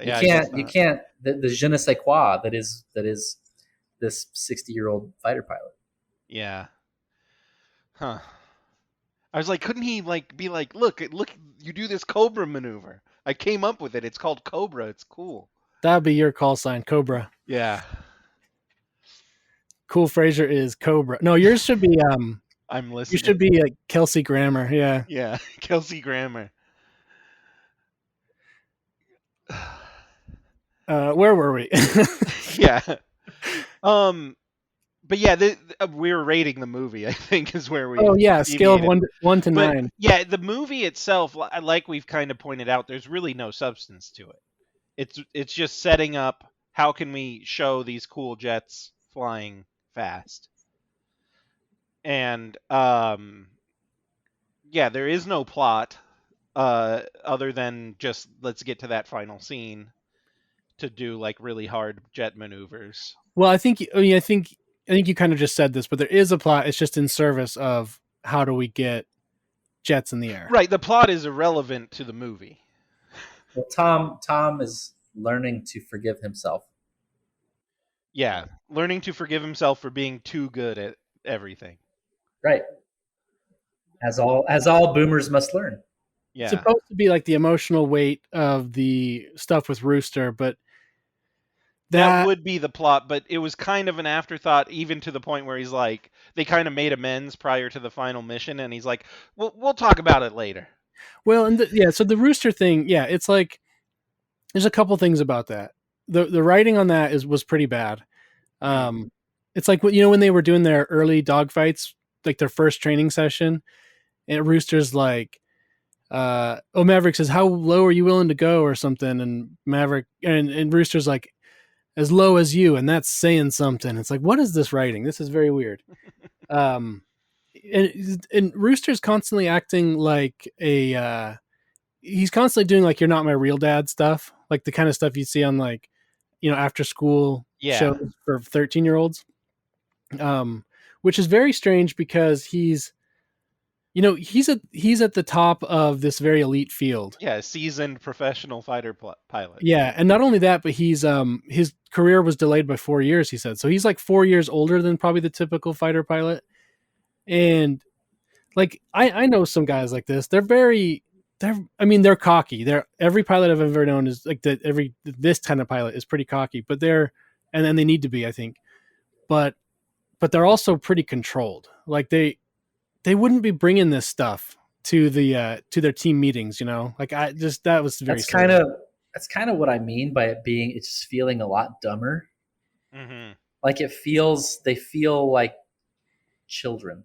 Yeah, You can't the je ne sais quoi that is this 60-year-old fighter pilot. Yeah. Huh. I was like, couldn't he like be like, look, you do this Cobra maneuver. I came up with it. It's called Cobra. It's cool. That'd be your call sign, Cobra. Yeah. Cool Frasier is Cobra. No, yours should be I'm listening. you should be like Kelsey Grammer. Yeah. Yeah, Kelsey Grammer. Where were we? Yeah. But yeah, we were rating the movie, I think, is where we. Oh yeah, scale of deviated. 1 to But 9. yeah, the movie itself, like we've kind of pointed out, there's really no substance to it. It's just setting up how can we show these cool jets flying fast. And yeah, there is no plot other than just let's get to that final scene to do like really hard jet maneuvers. Well, I think you kind of just said this, but there is a plot. It's just in service of how do we get jets in the air. Right, the plot is irrelevant to the movie. Well, Tom is learning to forgive himself. Yeah, learning to forgive himself for being too good at everything. Right. As all boomers must learn. It's Yeah. supposed to be like the emotional weight of the stuff with Rooster, but That that would be the plot, but it was kind of an afterthought, even to the point where he's like, they kind of made amends prior to the final mission, and he's like, we'll talk about it later. well, and yeah, so the Rooster thing, yeah, it's like there's a couple things about that. The writing on that was pretty bad. Um, it's like when they were doing their early dogfights, like their first training session, and Rooster's like, oh, Maverick says, "How low are you willing to go?" or something, and Maverick and Rooster's like, "As low as you," and that's saying something. It's like, what is this writing? This is very weird. Um, and Rooster's constantly acting like he's constantly doing like "you're not my real dad" stuff, like the kind of stuff you see on like after school Yeah. shows for 13-year-olds. Which is very strange because he's at the top of this very elite field. Yeah, seasoned professional fighter pilot. Yeah, and not only that, but he's his career was delayed by 4 years. He said so. He's like 4 years older than probably the typical fighter pilot. And like I know some guys like this. They're cocky. They're every pilot I've ever known is like that. This kind of pilot is pretty cocky, but and then they need to be, I think. But they're also pretty controlled. Like they wouldn't be bringing this stuff to their team meetings. Like that was very. That's kind of what I mean by it's just feeling a lot dumber. Mm-hmm. Like they feel like children.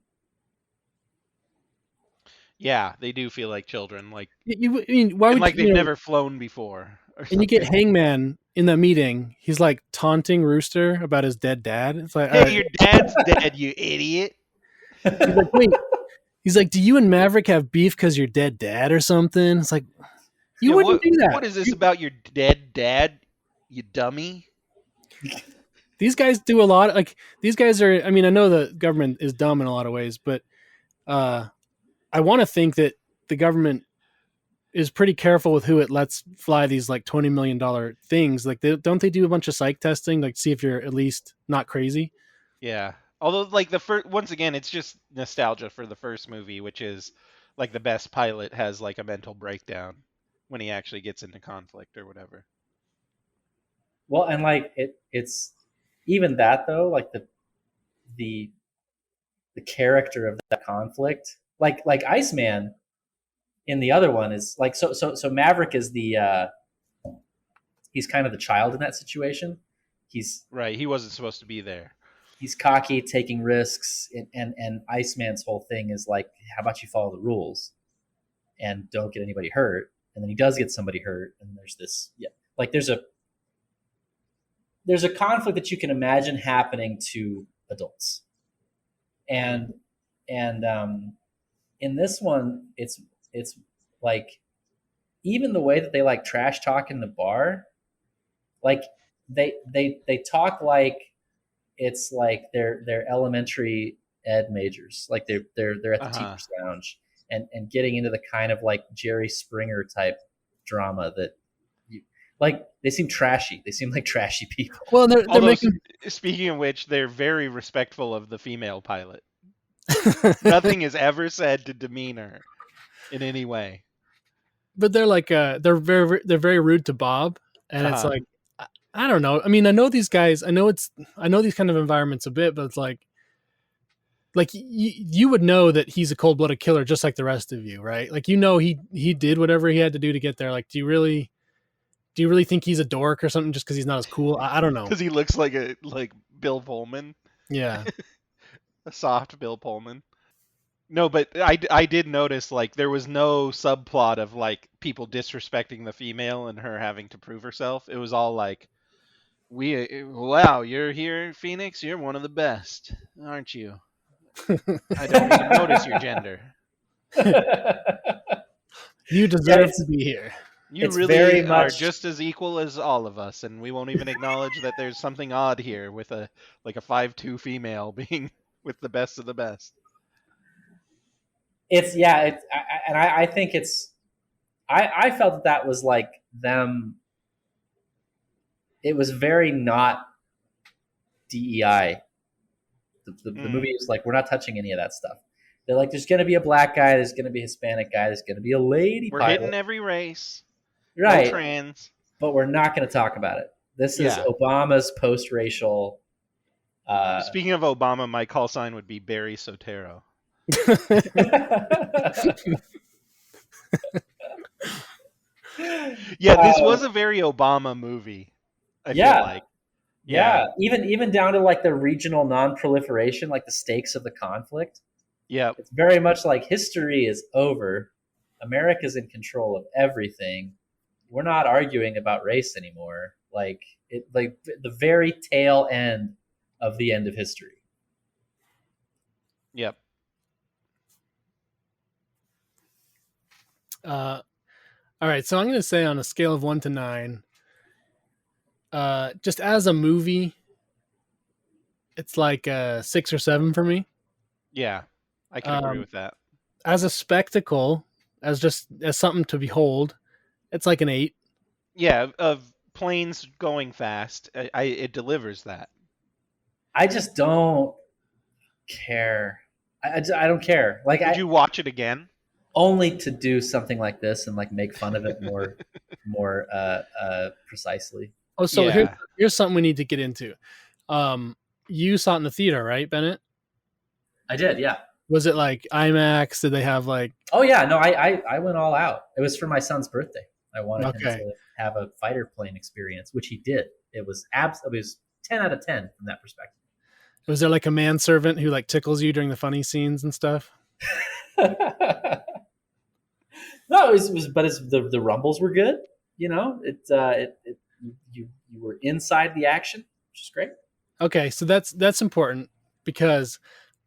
Yeah, they do feel like children, like Why and would like they've never flown before. And you get Hangman in the meeting. He's like taunting Rooster about his dead dad. It's like, Hey, your dad's dead, you idiot. he's like, wait. He's like, do you and Maverick have beef because your dead dad or something? It's like, you wouldn't do that. What is this about your dead dad, you dummy? These guys do a lot. Like these guys are. I mean, I know the government is dumb in a lot of ways, but I want to think that the government is pretty careful with who it lets fly these like $20 million things. Like, don't they do a bunch of psych testing, like see if you're at least not crazy? Yeah. Although, like the first, once again, it's just nostalgia for the first movie, which is like the best pilot has like a mental breakdown when he actually gets into conflict or whatever. Well, and like it's even that though, like the character of that conflict, like Iceman in the other one is like so Maverick is he's kind of the child in that situation. He's Right. He wasn't supposed to be there. he's cocky, taking risks, and Iceman's whole thing is like, how about you follow the rules and don't get anybody hurt? And then he does get somebody hurt, and there's this like there's a conflict that you can imagine happening to adults, and in this one, it's like even the way that they like trash talk in the bar, like they talk like it's like they're elementary ed majors, like they're at the teachers lounge and getting into the kind of like Jerry Springer type drama that like they seem trashy. They seem like trashy people. Well, they're making. Speaking of which, they're very respectful of the female pilot. Nothing is ever said to demean her in any way. But they're like they're very rude to Bob, and it's like I don't know. I mean, I know these guys. I know these kind of environments a bit, but it's like you would know that he's a cold-blooded killer just like the rest of you, right? Like he did whatever he had to do to get there. Like, do you really think he's a dork or something just because he's not as cool? I don't know. Because he looks like Bill Pullman. Yeah. A soft Bill Pullman. No, but I did notice like there was no subplot of like people disrespecting the female and her having to prove herself. It was all like, wow, you're here, Phoenix. You're one of the best, aren't you? I don't even notice your gender. You Yeah, deserve to be here. You it's very really are much just as equal as all of us, and we won't even acknowledge that there's something odd here with a 5'2" female being with the best of the best. it's yeah, I think it's I felt that was like them. It was very not DEI. The movie is like, we're not touching any of that stuff. They're like, there's going to be a black guy, there's going to be a Hispanic guy, there's going to be a lady We're pilot, hitting every race. No right? trans. But we're not going to talk about it. This is Yeah. Obama's post-racial. Speaking of Obama, my call sign would be Barry Sotero. Yeah, this was a very Obama movie. I feel like. Yeah. Even down to like the regional non-proliferation, like the stakes of the conflict. Yeah. It's very much like history is over. America's in control of everything. We're not arguing about race anymore. Like the very tail end of the end of history. Yep. All right, so I'm going to say on a scale of 1 to 9, just as a movie, it's like a 6 or 7 for me. Yeah, I can agree with that. As a spectacle, as something to behold, it's like an 8. Yeah, of planes going fast, it delivers that. I just don't care. I don't care. Like, Would you watch it again? Only to do something like this and like make fun of it more precisely. Oh, so here's something we need to get into. You saw it in the theater, right, Bennett? I did, yeah. Was it like IMAX? Did they have like? Oh yeah, no, I went all out. It was for my son's birthday. I wanted him to have a fighter plane experience, which he did. It was 10 out of 10 from that perspective. Was there like a manservant who like tickles you during the funny scenes and stuff? No, it was but the rumbles were good. You know, you were inside the action, which is great. Okay, so that's important because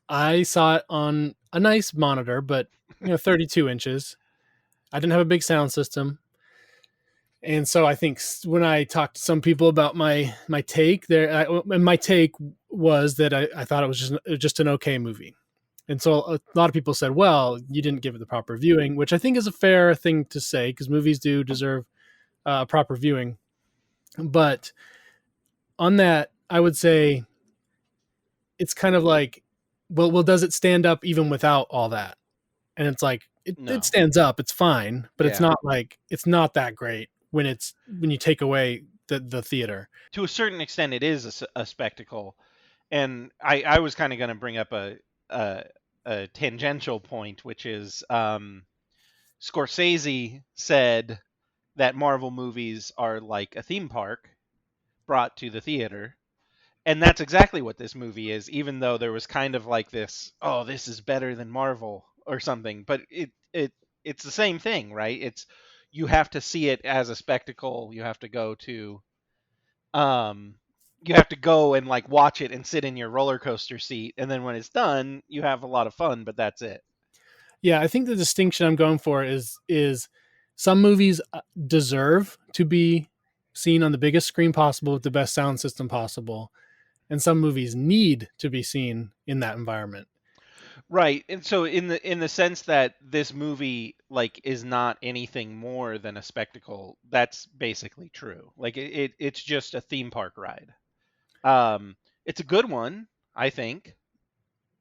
I saw it on a nice monitor, but 32 inches. I didn't have a big sound system. And so I think when I talked to some people about my take there, my take was that I thought it was just an okay movie. And so a lot of people said, well, you didn't give it the proper viewing, which I think is a fair thing to say because movies do deserve proper viewing. But on that, I would say it's kind of like, well, does it stand up even without all that? And it's like, it stands up. It's fine, but it's not that great when you take away the theater. To a certain extent, it is a spectacle. And I was kind of going to bring up a tangential point, which is Scorsese said that Marvel movies are like a theme park brought to the theater. And that's exactly what this movie is, even though there was kind of like this, oh, this is better than Marvel or something. But it's the same thing, right? It's you have to see it as a spectacle. You have to go to you have to go and like watch it and sit in your roller coaster seat, and then when it's done, you have a lot of fun, but that's it. Yeah, I think the distinction I'm going for is some movies deserve to be seen on the biggest screen possible with the best sound system possible, and some movies need to be seen in that environment. Right. And so in the sense that this movie like is not anything more than a spectacle, that's basically true. Like it's just a theme park ride. It's a good one, I think.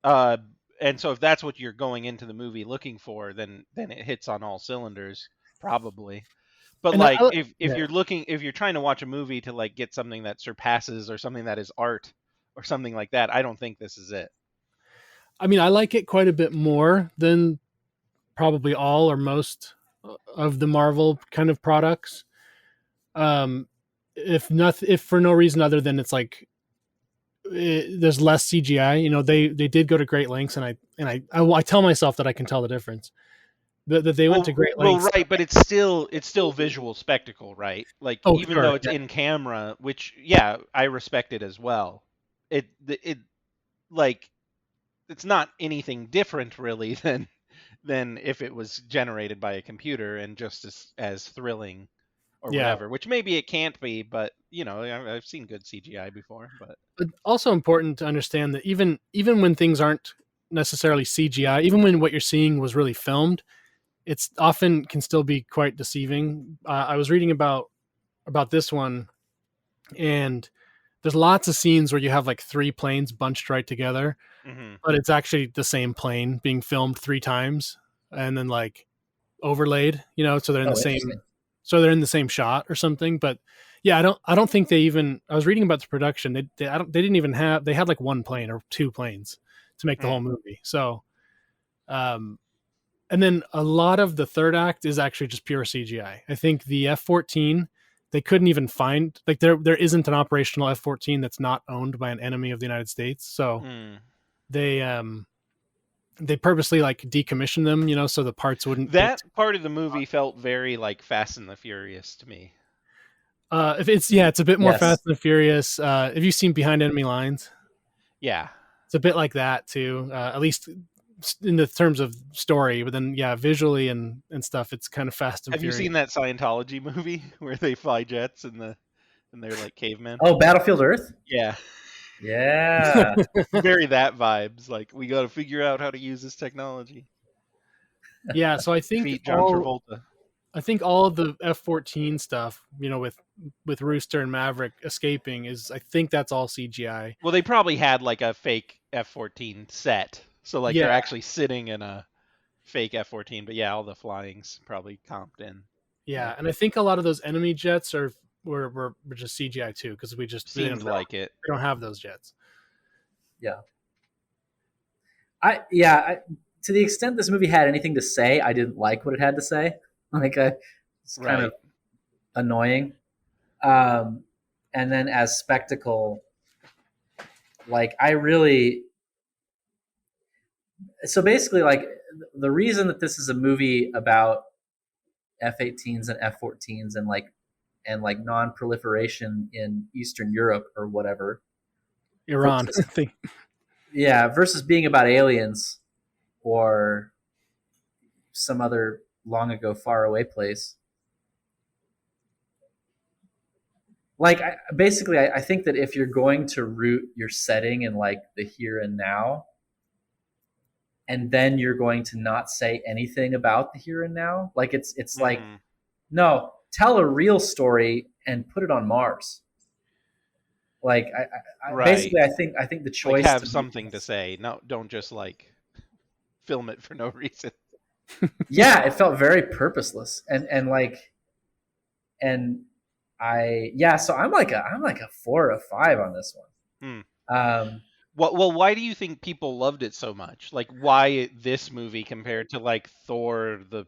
And so if that's what you're going into the movie looking for, then it hits on all cylinders, probably. But And like if you're trying to watch a movie to like get something that surpasses or something that is art or something like that, I don't think this is it. I mean, I like it quite a bit more than probably all or most of the Marvel kind of products. If for no reason other than it's like there's less CGI. They did go to great lengths, and I tell myself that I can tell the difference. That they went to great lengths. Well, right, but it's still visual spectacle, right? Like even though it's in camera, which I respect it as well. It like it's not anything different really than if it was generated by a computer and just as thrilling or Yeah. whatever. Which maybe it can't be, but I've seen good CGI before. But also important to understand that even when things aren't necessarily CGI, even when what you're seeing was really filmed, it's often can still be quite deceiving. I was reading about this one, and there's lots of scenes where you have like 3 planes bunched right together, but it's actually the same plane being filmed 3 times and then like overlaid, so they're in the same shot or something. But yeah, I don't think they even, I was reading about the production. They didn't even have, they had like 1 plane or 2 planes to make the whole movie. So, and then a lot of the third act is actually just pure CGI. I think the F-14, they couldn't even find, like there isn't an operational F-14 that's not owned by an enemy of the United States. So they purposely like decommissioned them, so the parts wouldn't. That part of the movie felt very like Fast and the Furious to me. If it's a bit more Fast and the Furious. Have you seen Behind Enemy Lines? Yeah, it's a bit like that too. At least in the terms of story, but then visually and stuff, it's kind of Fast and Furious. Have you seen that Scientology movie where they fly jets and they're like cavemen? Oh, Battlefield Earth? Yeah. Yeah. Very that vibes. Like, we got to figure out how to use this technology. Yeah, so I think John Travolta. I think all of the F-14 stuff, with Rooster and Maverick escaping, I think that's all CGI. Well, they probably had like a fake F-14 set. So like they're actually sitting in a fake F-14, but all the flying's probably comped in. Yeah, and I think a lot of those enemy jets were just CGI too, because we just seemed like it. We don't have those jets. Yeah. To the extent this movie had anything to say, I didn't like what it had to say. Like, it's kind of annoying. And then as spectacle, like so basically, like, the reason that this is a movie about F-18s and F-14s and like non-proliferation in Eastern Europe or whatever, Iran, versus being about aliens or some other long ago far away place. Like, I think that if you're going to root your setting in like the here and now, and then you're going to not say anything about the here and now, like it's like, no, tell a real story and put it on Mars. Like, basically, I think the choice, like, have something to say. No, don't just like film it for no reason. Yeah, it felt very purposeless, so I'm like a 4 or a 5 on this one. Well, why do you think people loved it so much? Like, why this movie compared to like Thor, the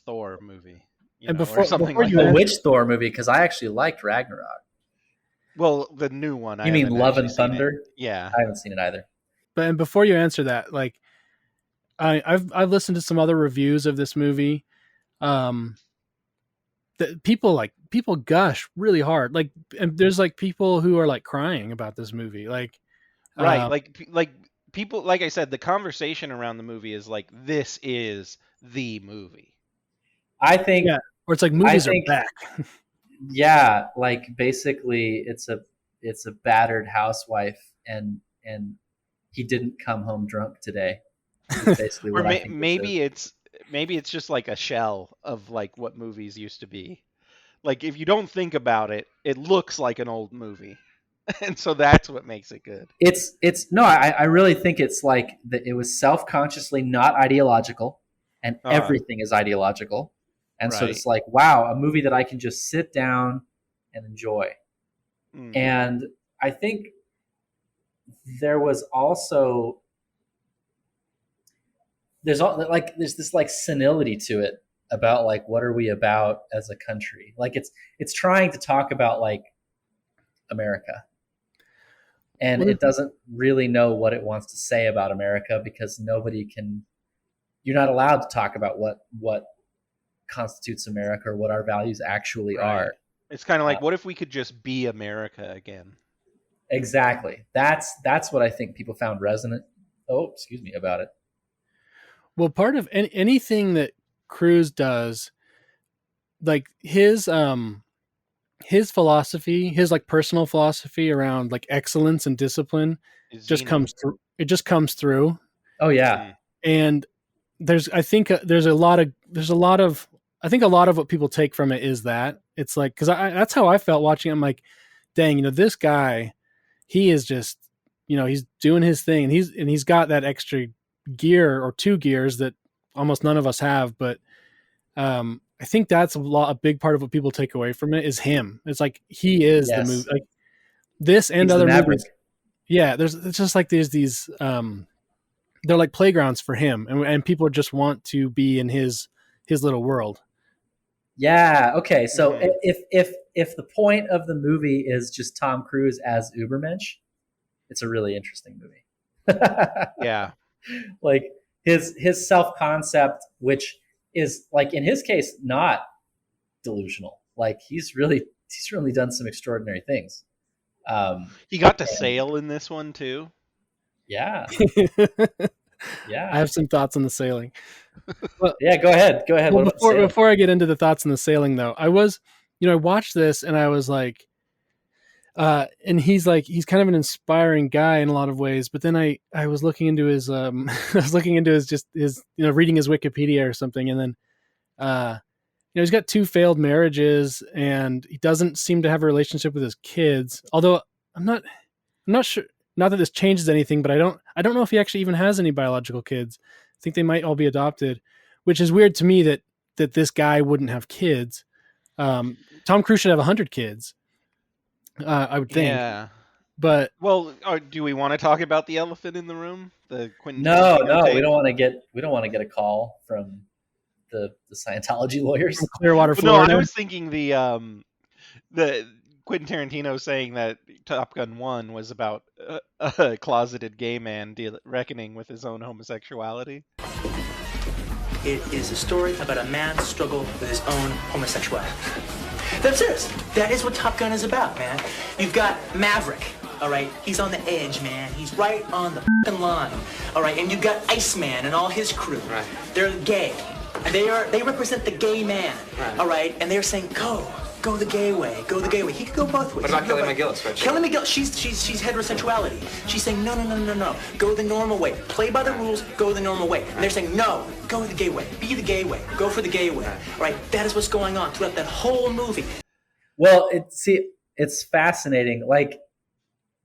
Thor movie, or something like that? Which Thor movie? Because I actually liked Ragnarok. Well, the new one. You mean Love and Thunder? Yeah, I haven't seen it either. But before you answer that, like, I've listened to some other reviews of this movie. That people gush really hard. Like, and there's like people who are like crying about this movie. Like, like people, like I said, the conversation around the movie is like, this is the movie. I think, or it's like movies are back. Yeah, like basically it's a battered housewife and he didn't come home drunk today. Basically, or maybe it's just like a shell of like what movies used to be. Like, if you don't think about it, it looks like an old movie. And so that's what makes it good. I really think it's like that. It was self-consciously not ideological, and everything is ideological. And so it's like, wow, a movie that I can just sit down and enjoy. And I think there was also there's this like senility to it about like, what are we about as a country? Like, it's trying to talk about like America, and it doesn't really know what it wants to say about America, because you're not allowed to talk about what constitutes America or what our values actually are. It's kind of like, what if we could just be America again? Exactly. That's what I think people found resonant about it. Well, part of anything that Cruise does, like his philosophy, his like personal philosophy around like excellence and discipline Is just Xena. comes through. It just comes through. Oh yeah, Mhm. And I think there's a lot of I think a lot of what people take from it is that it's like, because that's how I felt watching it. I'm like, dang, this guy, he is just, he's doing his thing, and he's got that extra gear or two gears that almost none of us have. But I think that's a big part of what people take away from it is him. It's like he is the yes, movie, like this and he's the other Maverick. movies. Yeah, it's just like there's these they're like playgrounds for him, and people just want to be in his little world. Yeah. Okay. So Mhm. if the point of the movie is just Tom Cruise as Ubermensch, it's a really interesting movie. Yeah. Like his self concept, which is like in his case not delusional. Like he's really done some extraordinary things. He got to and sail in this one too. yeah, I yeah, have some thoughts on the sailing. yeah. Go ahead. Well, What about sailing? before I get into the thoughts on the sailing, though, I watched this and I was like, and he's kind of an inspiring guy in a lot of ways. But then I was looking into his I was looking into his reading his Wikipedia or something, and then he's got two failed marriages, and he doesn't seem to have a relationship with his kids. Although I'm not sure. Not that this changes anything, but I don't know if he actually even has any biological kids. I think they might all be adopted, which is weird to me that this guy wouldn't have kids. Tom Cruise should have 100 kids, I would think. Yeah. But Well, do we want to talk about the elephant in the room? The Quentin No, Tarantino we tape? don't want to get a call from the Scientology lawyers. from Clearwater, Well, no, Florida, I was thinking the Quentin Tarantino saying that Top Gun 1 was about a closeted gay man reckoning with his own homosexuality. It is a story about a man's struggle with his own homosexuality. I'm serious. That is what Top Gun is about, man. You've got Maverick, all right? He's on the edge, man. He's right on the f***ing line, all right? And you've got Iceman and all his crew. Right. They're gay. And they represent the gay man, Right. all right? And they're saying, go the gay way, go the gay way. He could go both ways. What about He could go Kelly both- McGillis, right? Kelly McGillis, she's heterosexuality. She's saying, no. Go the normal way. Play by the rules, go the normal way. And they're saying, no, go the gay way. Be the gay way. Go for the gay way. All right? That is what's going on throughout that whole movie. Well, it's fascinating. Like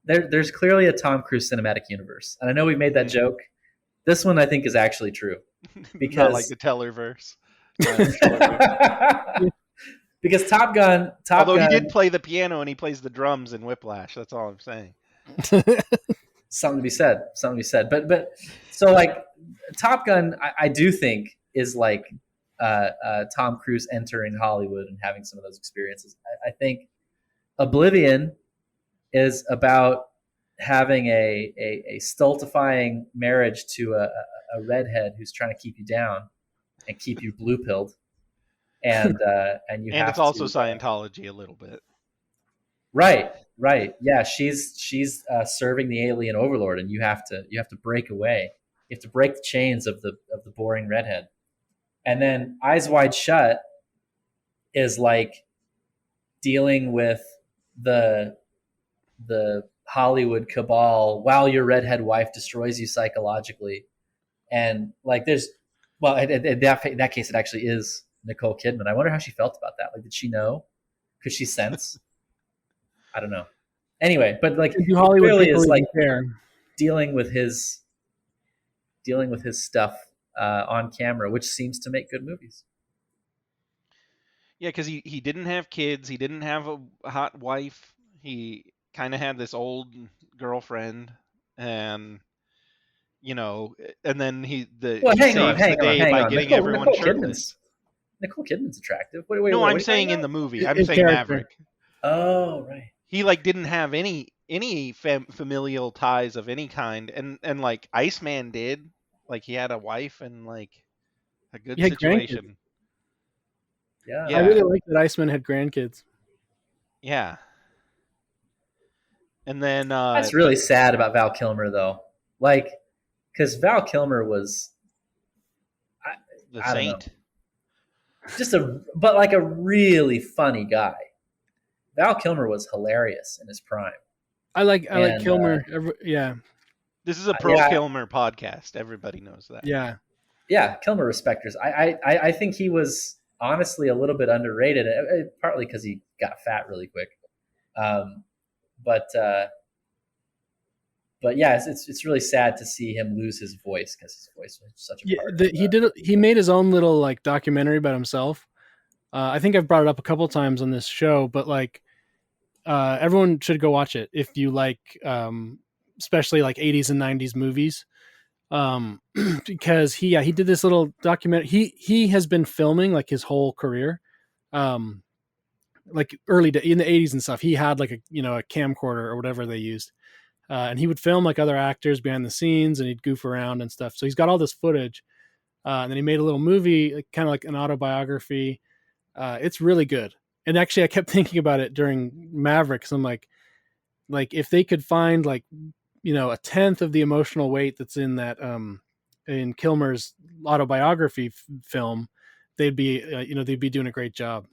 there's clearly a Tom Cruise cinematic universe, and I know we made that joke. This one I think is actually true because Not like the Tellerverse. because Top Gun. Although he did play the piano and he plays the drums in Whiplash. That's all I'm saying. Something to be said. But so like Top Gun, I do think is like Tom Cruise entering Hollywood and having some of those experiences. I think Oblivion is about having a stultifying marriage to a redhead who's trying to keep you down and keep you blue pilled, and you And have it's also to, Scientology a little bit. right. Yeah, she's serving the alien overlord, and you have to break away. You have to break the chains of the boring redhead. And then Eyes Wide Shut is like dealing with the Hollywood cabal while your redhead wife destroys you psychologically. And like there's, well, in that case, it actually is Nicole Kidman. I wonder how she felt about that. Like, did she know? Could she sense? I don't know. Anyway, but like do Hollywood clearly people is like even care? dealing with his stuff on camera, which seems to make good movies. Yeah, because he didn't have kids. He didn't have a hot wife. He kind of had this old girlfriend, and and then he Hang saves the day by getting everyone shirtless. Nicole Kidman's attractive. Wait, No, what I'm are you saying talking in the about? movie. I'm His saying character. Maverick. Oh, right. He didn't have any familial ties of any kind, and like Iceman did. Like he had a wife and like a good He had situation. Yeah. Yeah. I really like that Iceman had grandkids. Yeah. And then That's really sad about Val Kilmer, though. Like, because Val Kilmer was, The I don't know, Saint. just but like a really funny guy. Val Kilmer was hilarious in his prime. I like And, Kilmer. Yeah, This is a pro yeah, Kilmer podcast. Everybody knows that. yeah. yeah, Kilmer respecters. I think he was honestly a little bit underrated, partly because he got fat really quick. But yeah, it's really sad to see him lose his voice, because his voice was such a Yeah, part. he made his own little like documentary about himself. I think I've brought it up a couple times on this show, but like everyone should go watch it if you like, especially like 80s and 90s movies. Because he did this little documentary. He has been filming like his whole career, like in the 80s and stuff. He had like a camcorder or whatever they used, and he would film like other actors behind the scenes, and he'd goof around and stuff. So he's got all this footage, and then he made a little movie, like, kind of like an autobiography. It's really good. And actually, I kept thinking about it during Maverick. So I'm like if they could find like a tenth of the emotional weight that's in that in Kilmer's autobiography film, they'd be they'd be doing a great job.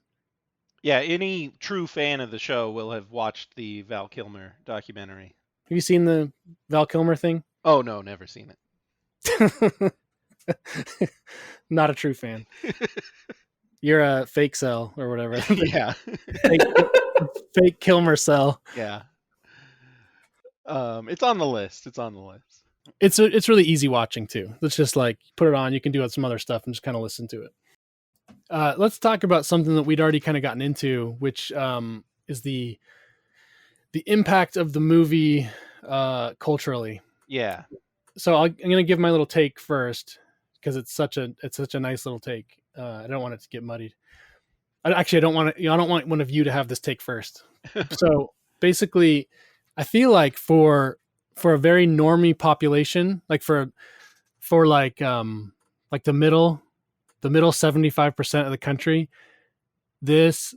Yeah, any true fan of the show will have watched the Val Kilmer documentary. Have you seen the Val Kilmer thing? Oh no, never seen it. Not a true fan. You're a fake cell or whatever. Yeah. fake Kilmer cell. Yeah. It's on the list. It's really easy watching too. Let's just like put it on. You can do some other stuff and just kind of listen to it. Let's talk about something that we'd already kind of gotten into, which is the impact of the movie culturally. Yeah. So I'm going to give my little take first, because it's such a nice little take. I don't want it to get muddied. I don't want I don't want one of you to have this take first. So basically, I feel like for a very normie population, like for like the middle 75% of the country, this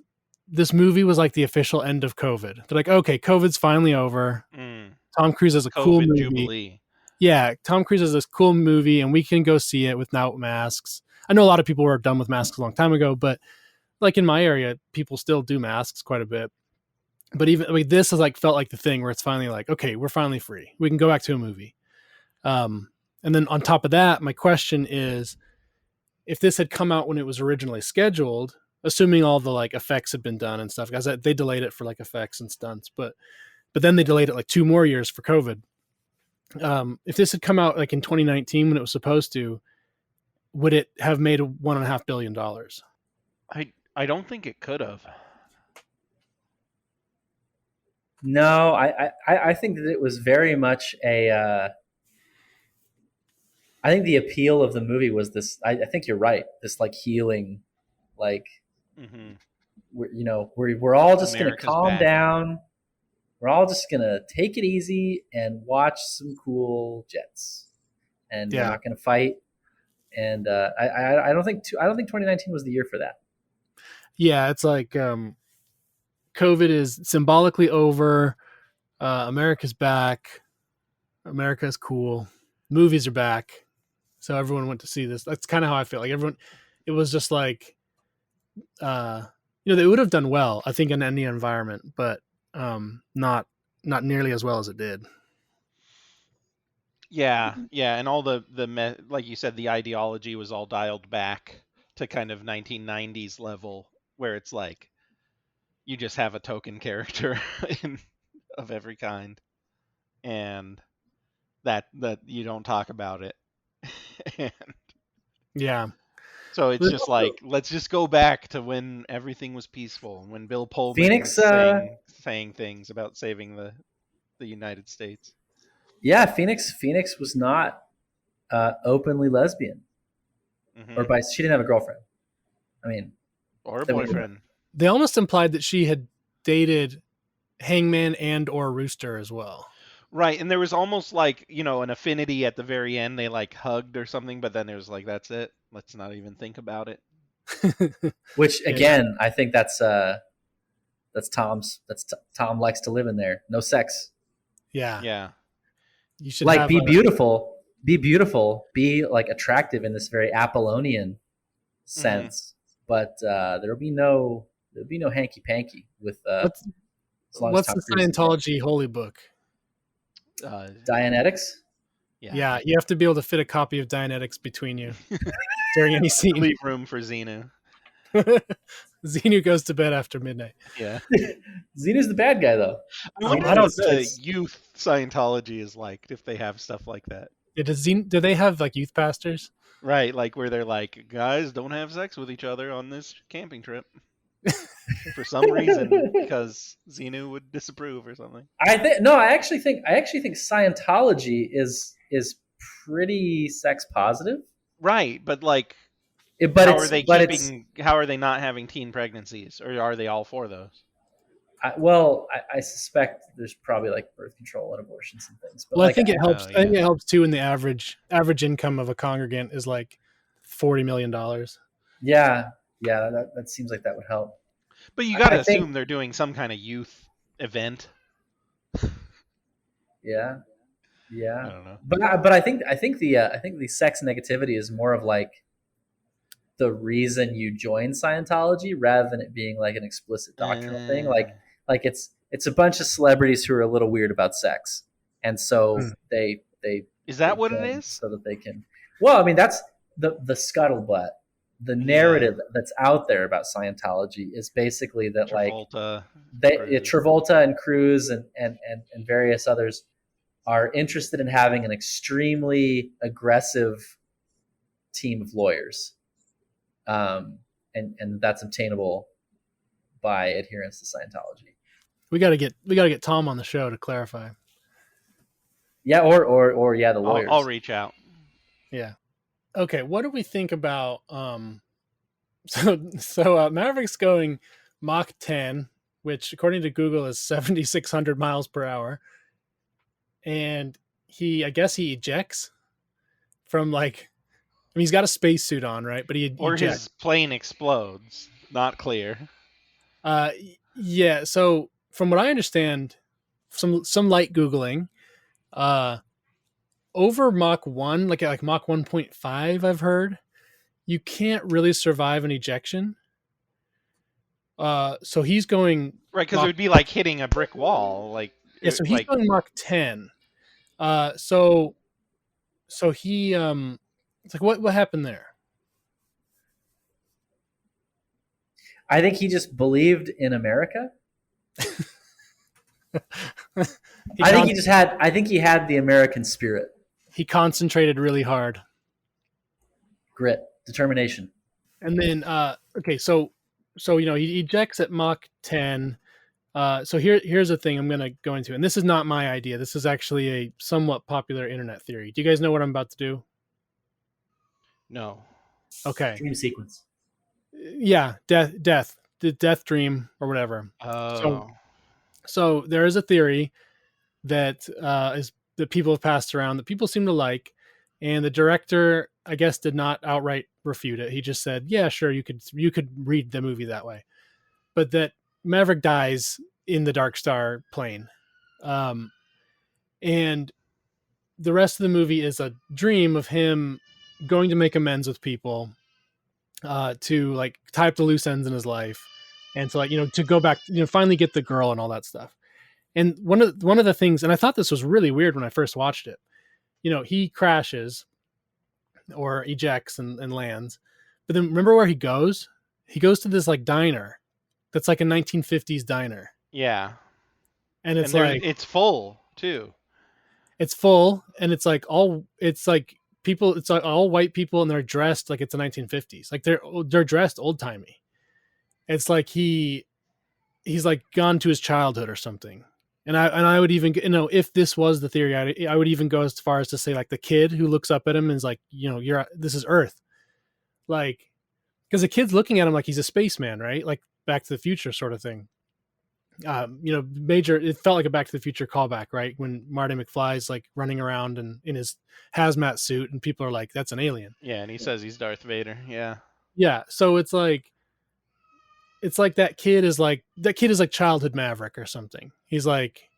movie was like the official end of COVID. They're like, okay, COVID's finally over. Tom Cruise has a COVID cool movie. Jubilee. Yeah, Tom Cruise has this cool movie, and we can go see it without masks. I know a lot of people were done with masks a long time ago, but like in my area, people still do masks quite a bit. But even like this has like felt like the thing where it's finally like, okay, we're finally free. We can go back to a movie. And then on top of that, my question is, if this had come out when it was originally scheduled, assuming all the like effects had been done and stuff, because they delayed it for like effects and stunts, but then they delayed it like 2 more years for COVID. If this had come out like in 2019 when it was supposed to, would it have made $1.5 billion? I don't think it could have. No, I think that it was very much I think the appeal of the movie was this. I think you're right. This like healing, like we're all just going to calm down. We're all just going to take it easy and watch some cool jets, and we're not going to fight. And I don't think 2019 was the year for that. Yeah, it's like COVID is symbolically over. America's back. America's cool. Movies are back. So everyone went to see this. That's kind of how I feel. Like everyone, it was just like, they would have done well, I think, in any environment, but not nearly as well as it did. Yeah, and all the like you said, the ideology was all dialed back to kind of 1990s level, where it's like you just have a token character of every kind, and that you don't talk about it. And yeah. So it's just like, let's just go back to when everything was peaceful, when Bill Pullman Phoenix was saying things about saving the United States. Yeah, Phoenix was not openly lesbian, or she didn't have a girlfriend. I mean, or a boyfriend. They almost implied that she had dated Hangman and or Rooster as well. Right, and there was almost like, an affinity at the very end. They like hugged or something, but then it was like, that's it. Let's not even think about it. Which again, I think that's Tom likes to live in there. No sex. Yeah. Yeah. You should be beautiful, be beautiful, be like attractive in this very Apollonian sense, but there'll be no hanky panky with What's as long as what's Tom the Cruise is there. Scientology holy book? Dianetics. Yeah, you have to be able to fit a copy of Dianetics between you during any scene. Leave room for Xenu. Xenu goes to bed after midnight. Yeah. Xenu's the bad guy, though. I wonder I don't- what the it's- youth Scientology is like, if they have stuff like that. Yeah, do they have like youth pastors? Right, like where they're like, guys, don't have sex with each other on this camping trip. For some reason, because Xenu would disapprove or something. I actually think Scientology is pretty sex positive. Right, but like, How are they not having teen pregnancies, or are they all for those? I suspect there's probably like birth control and abortions and things. But Well, like, I think it helps. yeah. I think it helps too. In the average income of a congregant is like $40 million. yeah, that seems like that would help. But you gotta I think- assume they're doing some kind of youth event. Yeah, I don't know. but I think the sex negativity is more of like the reason you join Scientology rather than it being like an explicit doctrinal thing. Like it's a bunch of celebrities who are a little weird about sex, and so they Is that they what it join is? so that they can. Well, I mean that's the scuttlebutt. The narrative that's out there about Scientology is basically that Travolta, Travolta and Cruise and various others are interested in having an extremely aggressive team of lawyers, and that's obtainable by adherence to Scientology. We gotta get Tom on the show to clarify. Yeah, or the lawyers. I'll reach out. Yeah. Okay, what do we think about so Maverick's going Mach 10, which according to Google is 7,600 miles per hour, and I guess he ejects from like, I mean, he's got a spacesuit on, right? But he ejects. His plane explodes. Not clear. Yeah. So from what I understand, some light Googling, over Mach 1, like Mach 1.5, I've heard, you can't really survive an ejection. So he's going Right, because it would be like hitting a brick wall. Like so he's going Mach 10. So he it's like what happened there? I think he just believed in America. I think he had the American spirit. He concentrated really hard. Grit, determination. And then okay, so he ejects at Mach 10. So here's a thing I'm going to go into, and this is not my idea. This is actually a somewhat popular internet theory. Do you guys know what I'm about to do? No. Okay. Dream sequence. Yeah, the death dream or whatever. Oh. So there is a theory that is that people have passed around that people seem to like, and the director, I guess, did not outright refute it. He just said, "Yeah, sure, you could read the movie that way," but that Maverick dies in the Dark Star plane, and the rest of the movie is a dream of him going to make amends with people, to like tie up the loose ends in his life, and to like to go back, finally get the girl and all that stuff. And one of the things, and I thought this was really weird when I first watched it, he crashes or ejects and lands, but then remember where he goes? He goes to this like diner that's like a 1950s diner. Yeah. And it's it's full too. It's full, and it's like all white people, and they're dressed like it's the 1950s. Like they're dressed old timey. It's like he's like gone to his childhood or something. And I would even, if this was the theory, I would even go as far as to say like the kid who looks up at him and is like, this is Earth. Like, because the kid's looking at him like he's a spaceman, right? Like Back to the Future sort of thing. It felt like a Back to the Future callback, right? When Marty McFly's like running around and in his hazmat suit, and people are like, "That's an alien." Yeah, and he says he's Darth Vader. Yeah. Yeah. So it's like that kid is like childhood Maverick or something. He's like,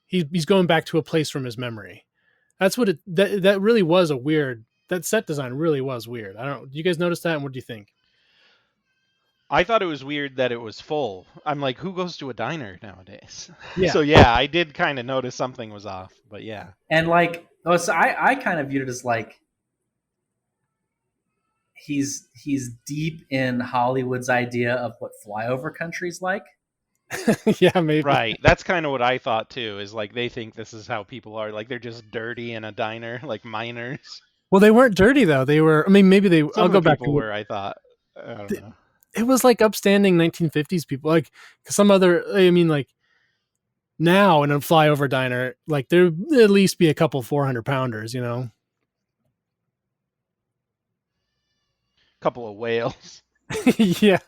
he's going back to a place from his memory. That's what that really was a weird. That set design really was weird. I don't. Do you guys notice that? And what do you think? I thought it was weird that it was full. I'm like, who goes to a diner nowadays? Yeah. So yeah, I did kind of notice something was off, but yeah. And like, so I kind of viewed it as like he's deep in Hollywood's idea of what flyover country's like. Yeah, maybe. Right. That's kind of what I thought too, is like they think this is how people are. Like they're just dirty in a diner, like miners. Well, they weren't dirty though. They were. I mean, maybe they. Some I'll of go the back people to were, I thought. I don't know. It was like upstanding 1950s people. Like some other. I mean, like now in a flyover diner, like there at least be a couple 400-pounders. You know. Couple of whales. Yeah.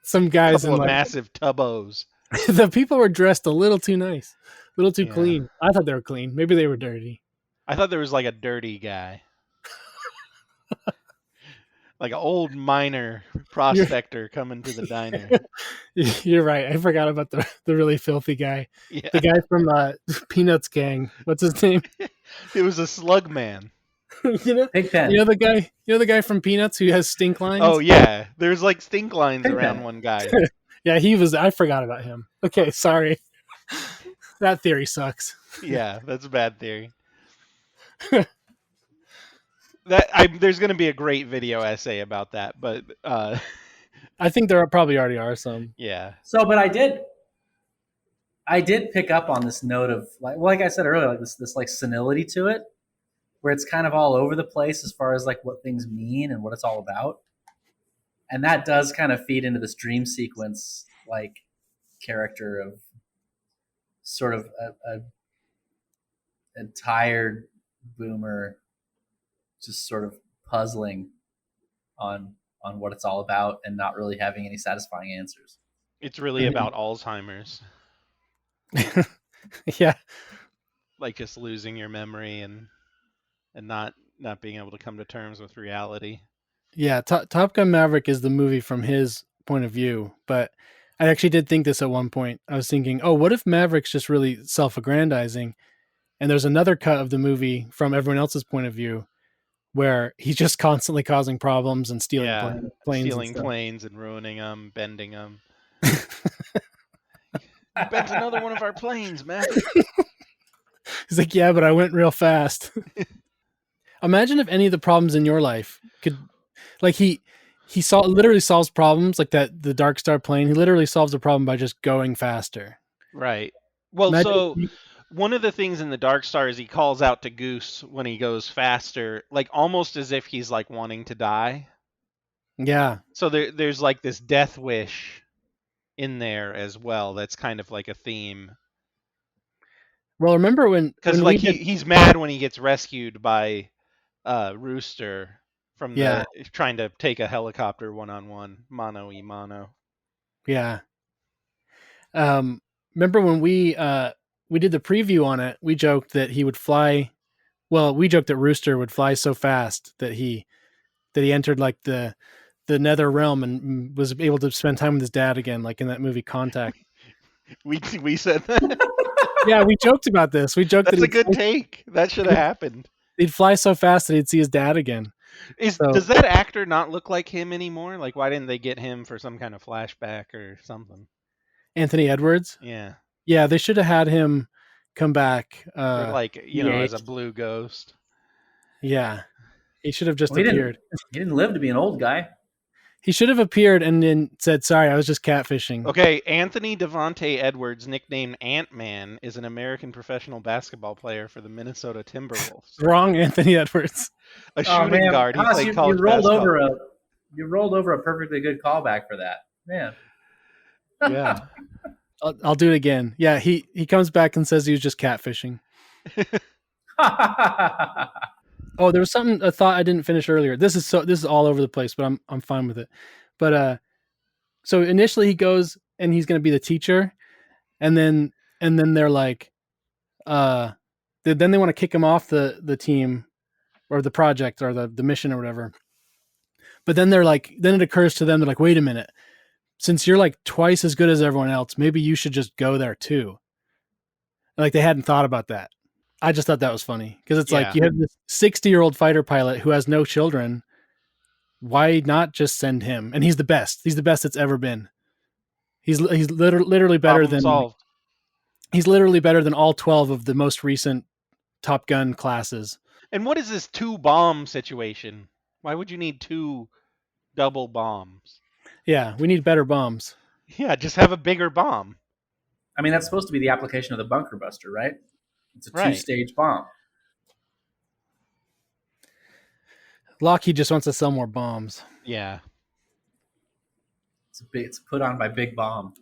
Some guys Couple in of like massive tubbos. the people were dressed a little too nice, a little too Yeah. clean. I thought they were clean. Maybe they were dirty. I thought there was like a dirty guy. Like an old miner prospector coming to the diner. You're right. I forgot about the really filthy guy. Yeah. The guy from Peanuts gang. What's his name? It was a slug man. Pigpen. You know the guy from Peanuts who has stink lines? Oh yeah. There's like stink lines Pigpen. around one guy. Yeah, he was. I forgot about him. Okay, sorry. That theory sucks. Yeah, that's a bad theory. There's going to be a great video essay about that, but I think there probably already are some. yeah. So, but I did pick up on this note of like I said earlier, like this like senility to it, where it's kind of all over the place as far as like what things mean and what it's all about. And that does kind of feed into this dream sequence like character of sort of a tired boomer just sort of puzzling on what it's all about and not really having any satisfying answers. It's really about Alzheimer's. Yeah. Like just losing your memory and not being able to come to terms with reality. Yeah, Top Gun Maverick is the movie from his point of view, but I actually did think this at one point. I was thinking, oh, what if Maverick's just really self-aggrandizing, and there's another cut of the movie from everyone else's point of view where he's just constantly causing problems and stealing planes, stealing planes and ruining them, bending them. You bent another one of our planes, man. He's like, yeah, but I went real fast. Imagine if any of the problems in your life could, like he literally solves problems like that. The Dark Star plane, he literally solves a problem by just going faster. Right. Well, one of the things in the Dark Star is he calls out to Goose when he goes faster, like almost as if he's like wanting to die. Yeah. So there's like this death wish in there as well. That's kind of like a theme. Well, remember because like he's mad when he gets rescued by Rooster from trying to take a helicopter one-on-one, mano-y-mano. Yeah. Remember when we did the preview on it, we joked that he would fly. Well, we joked that Rooster would fly so fast that he entered like the nether realm and was able to spend time with his dad again, like in that movie Contact. We said that. Yeah, we joked about this. We joked that's a good take. That should have happened. He'd fly so fast that he'd see his dad again. Does that actor not look like him anymore? Like, why didn't they get him for some kind of flashback or something? Anthony Edwards? Yeah. Yeah, they should have had him come back. Or like, as a blue ghost. Yeah. He should have just appeared. He didn't live to be an old guy. He should have appeared and then said, sorry, I was just catfishing. Okay, Anthony Devontae Edwards, nicknamed Ant-Man, is an American professional basketball player for the Minnesota Timberwolves. Wrong, Anthony Edwards. A shooting guard. He played college basketball. You rolled over a perfectly good callback for that. Man. Yeah. I'll do it again. Yeah, he comes back and says he was just catfishing. Oh, there was a thought I didn't finish earlier. This is all over the place, but I'm fine with it. But so initially he goes and he's going to be the teacher, and then they're like, then they want to kick him off the team or the project or the mission or whatever. But then it occurs to them, they're like, wait a minute, since you're like twice as good as everyone else, maybe you should just go there too. Like they hadn't thought about that. I just thought that was funny because it's like Yeah. you have this 60-year-old fighter pilot who has no children. Why not just send him? And he's the best. He's the best it's ever been. He's literally better Problem than solved. he's literally better than all 12 of the most recent Top Gun classes. And what is this 2-bomb situation? Why would you need 2 double bombs? Yeah, we need better bombs. Yeah, just have a bigger bomb. I mean, that's supposed to be the application of the bunker buster, right? It's a Right. 2-stage bomb. Lockheed just wants to sell more bombs. Yeah. It's put on by Big Bomb.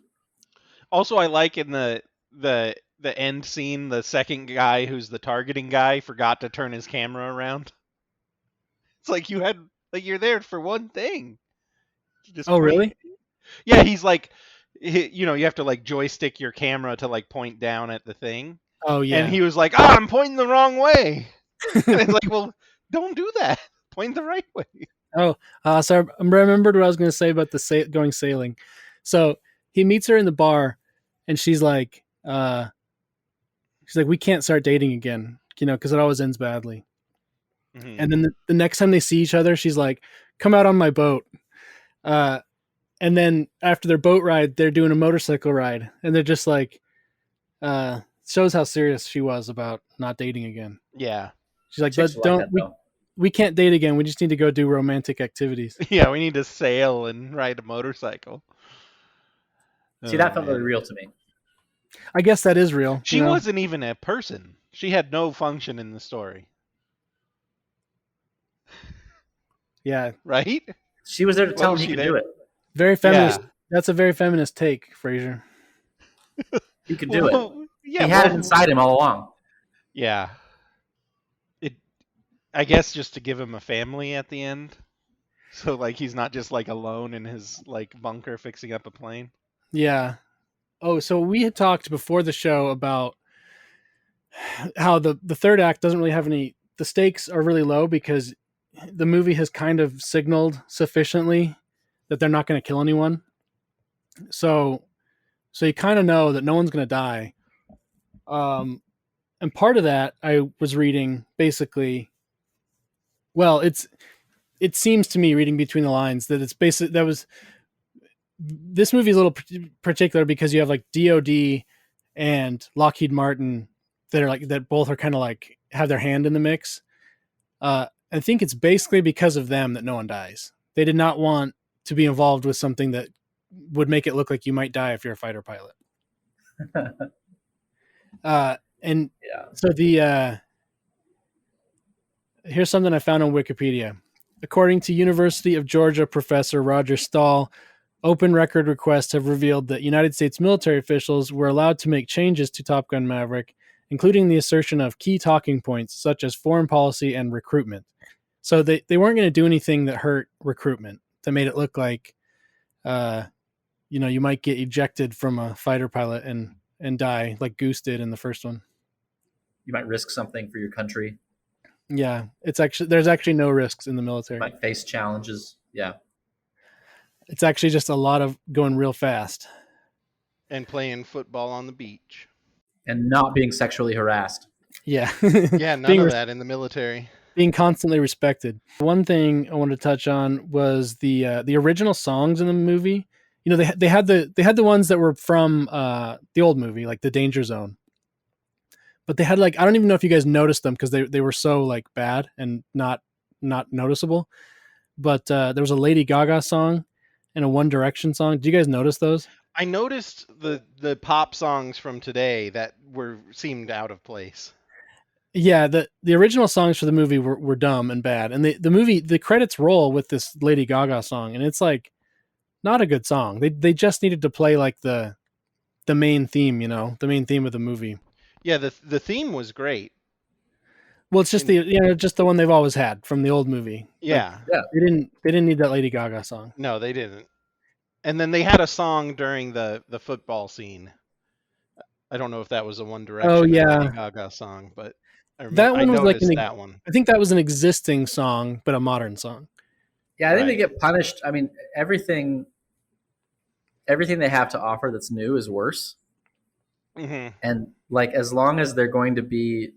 Also, I like in the end scene, the second guy who's the targeting guy forgot to turn his camera around. It's like you're there for one thing. Just Oh, point- really? Yeah, he's like, you have to like joystick your camera to like point down at the thing. Oh, yeah. And he was like, I'm pointing the wrong way. And it's like, well, don't do that. Point the right way. So I remembered what I was going to say about the going sailing. So he meets her in the bar, and she's like, we can't start dating again, because it always ends badly. Mhm. And then the next time they see each other, she's like, come out on my boat. And then after their boat ride, they're doing a motorcycle ride, and they're just like, shows how serious she was about not dating again. Yeah. She's like, Chicks like that, though. we can't date again. We just need to go do romantic activities. Yeah, we need to sail and ride a motorcycle. See, that felt really real to me. I guess that is real. She wasn't even a person. She had no function in the story. Yeah. Right? She was there to tell him was he she could there? do it. Very feminist. Yeah. That's a very feminist take, Frasier. He could do it. Yeah, He had it inside him all along. Yeah. I guess just to give him a family at the end. So like he's not just like alone in his like bunker fixing up a plane. Yeah. Oh, so we had talked before the show about how the third act doesn't really have the stakes are really low because the movie has kind of signaled sufficiently that they're not going to kill anyone. So you kind of know that no one's going to die. And part of that I was reading basically, well, it seems to me reading between the lines that it's basically this movie is a little particular because you have like DOD and Lockheed Martin that both are kind of like have their hand in the mix. I think it's basically because of them that no one dies. They did not want to be involved with something that would make it look like you might die if you're a fighter pilot. And Yeah. so here's something I found on Wikipedia. According to University of Georgia professor Roger Stahl, open record requests have revealed that United States military officials were allowed to make changes to Top Gun Maverick, including the assertion of key talking points such as foreign policy and recruitment. So they weren't going to do anything that hurt recruitment, that made it look like, you might get ejected from a fighter pilot and die like Goose did in the first one. You might risk something for your country. Yeah, there's actually no risks in the military. You might face challenges. Yeah. It's actually just a lot of going real fast. And playing football on the beach. And not being sexually harassed. Yeah. Yeah, none of that in the military. Being constantly respected. One thing I wanted to touch on was the original songs in the movie. They had the ones that were from the old movie, like the Danger Zone. But they had I don't even know if you guys noticed them because they were so like bad and not noticeable. But there was a Lady Gaga song and a One Direction song. Did you guys notice those? I noticed the pop songs from today that seemed out of place. Yeah, the original songs for the movie were dumb and bad, and the credits roll with this Lady Gaga song, and it's like not a good song. They just needed to play like the main theme, the main theme of the movie. Yeah, the theme was great. Well, it's just just the one they've always had from the old movie. Yeah. Yeah. They didn't need that Lady Gaga song. No, they didn't. And then they had a song during the football scene. I don't know if that was a One Direction or Lady Gaga song, but that one was like that one. I think that was an existing song, but a modern song. Yeah, I think they get punished. I mean, everything they have to offer that's new is worse. Hmm. And like, as long as they're going to be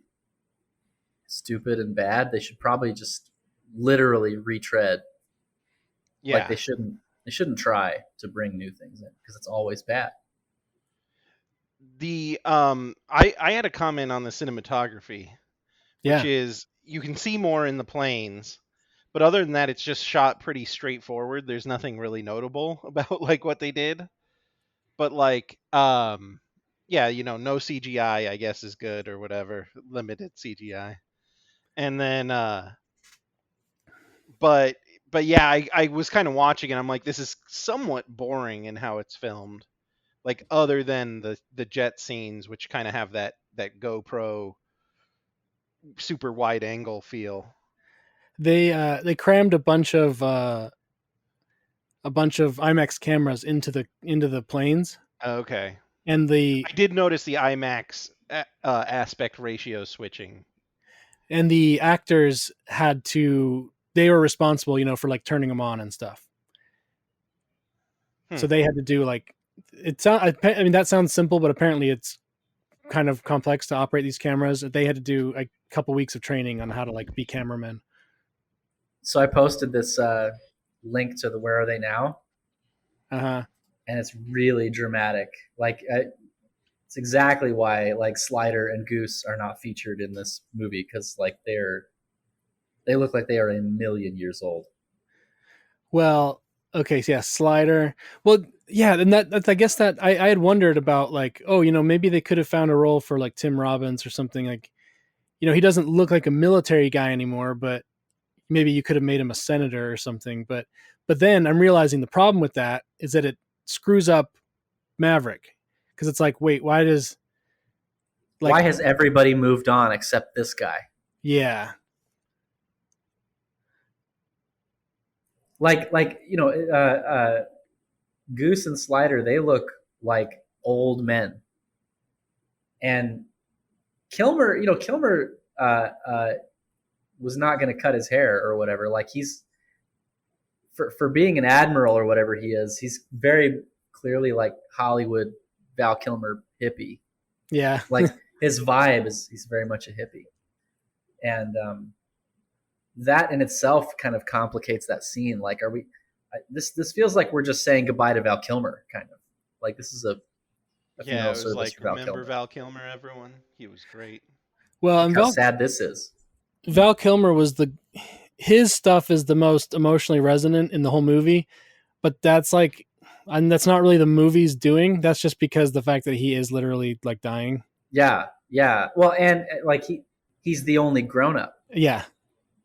stupid and bad, they should probably just literally retread. Like, Yeah. they shouldn't try to bring new things in because it's always bad. I had a comment on the cinematography, which Yeah. is you can see more in the planes, but other than that, it's just shot pretty straightforward. There's nothing really notable about like what they did. But like, yeah, no CGI, I guess, is good or whatever, limited CGI. And then, but yeah, I was kind of watching and I'm like, this is somewhat boring in how it's filmed. Like other than the jet scenes, which kind of have that GoPro super wide angle feel. They crammed a bunch of IMAX cameras into the planes, Okay, and I did notice the IMAX aspect ratio switching. the actors they were responsible, for like turning them on and stuff. Hmm. So they had to do like I mean that sounds simple, but apparently it's kind of complex to operate these cameras. They had to do a couple weeks of training on how to like be cameramen. So I posted this link to the Where Are They Now, Uh-huh. and it's really dramatic. Like, it's exactly why like Slider and Goose are not featured in this movie, because like they look like they are a million years old. Well, okay, so yeah, Slider. Well, yeah, and that's I guess that I had wondered about like, oh, maybe they could have found a role for like Tim Robbins or something like, he doesn't look like a military guy anymore, but maybe you could have made him a senator or something. But then I'm realizing the problem with that is that it screws up Maverick, because it's like, wait, why does Why like has everybody moved on except this guy? yeah, Like Goose and Slider, they look like old men, and Kilmer was not going to cut his hair or whatever. Like, he's for being an admiral or whatever he is, he's very clearly like Hollywood Val Kilmer hippie. yeah. Like, his vibe is he's very much a hippie, and that in itself kind of complicates that scene. Like, are we? This feels like we're just saying goodbye to Val Kilmer, kind of like this is a Yeah, funeral it was service like, for Val remember Kilmer. Val Kilmer, everyone? He was great. Well, Look and how sad this is. Val Kilmer was his stuff is the most emotionally resonant in the whole movie, but that's like, and that's not really the movie's doing. That's just because the fact that he is literally like dying. Yeah, yeah. Well, and like he's the only grown up. Yeah,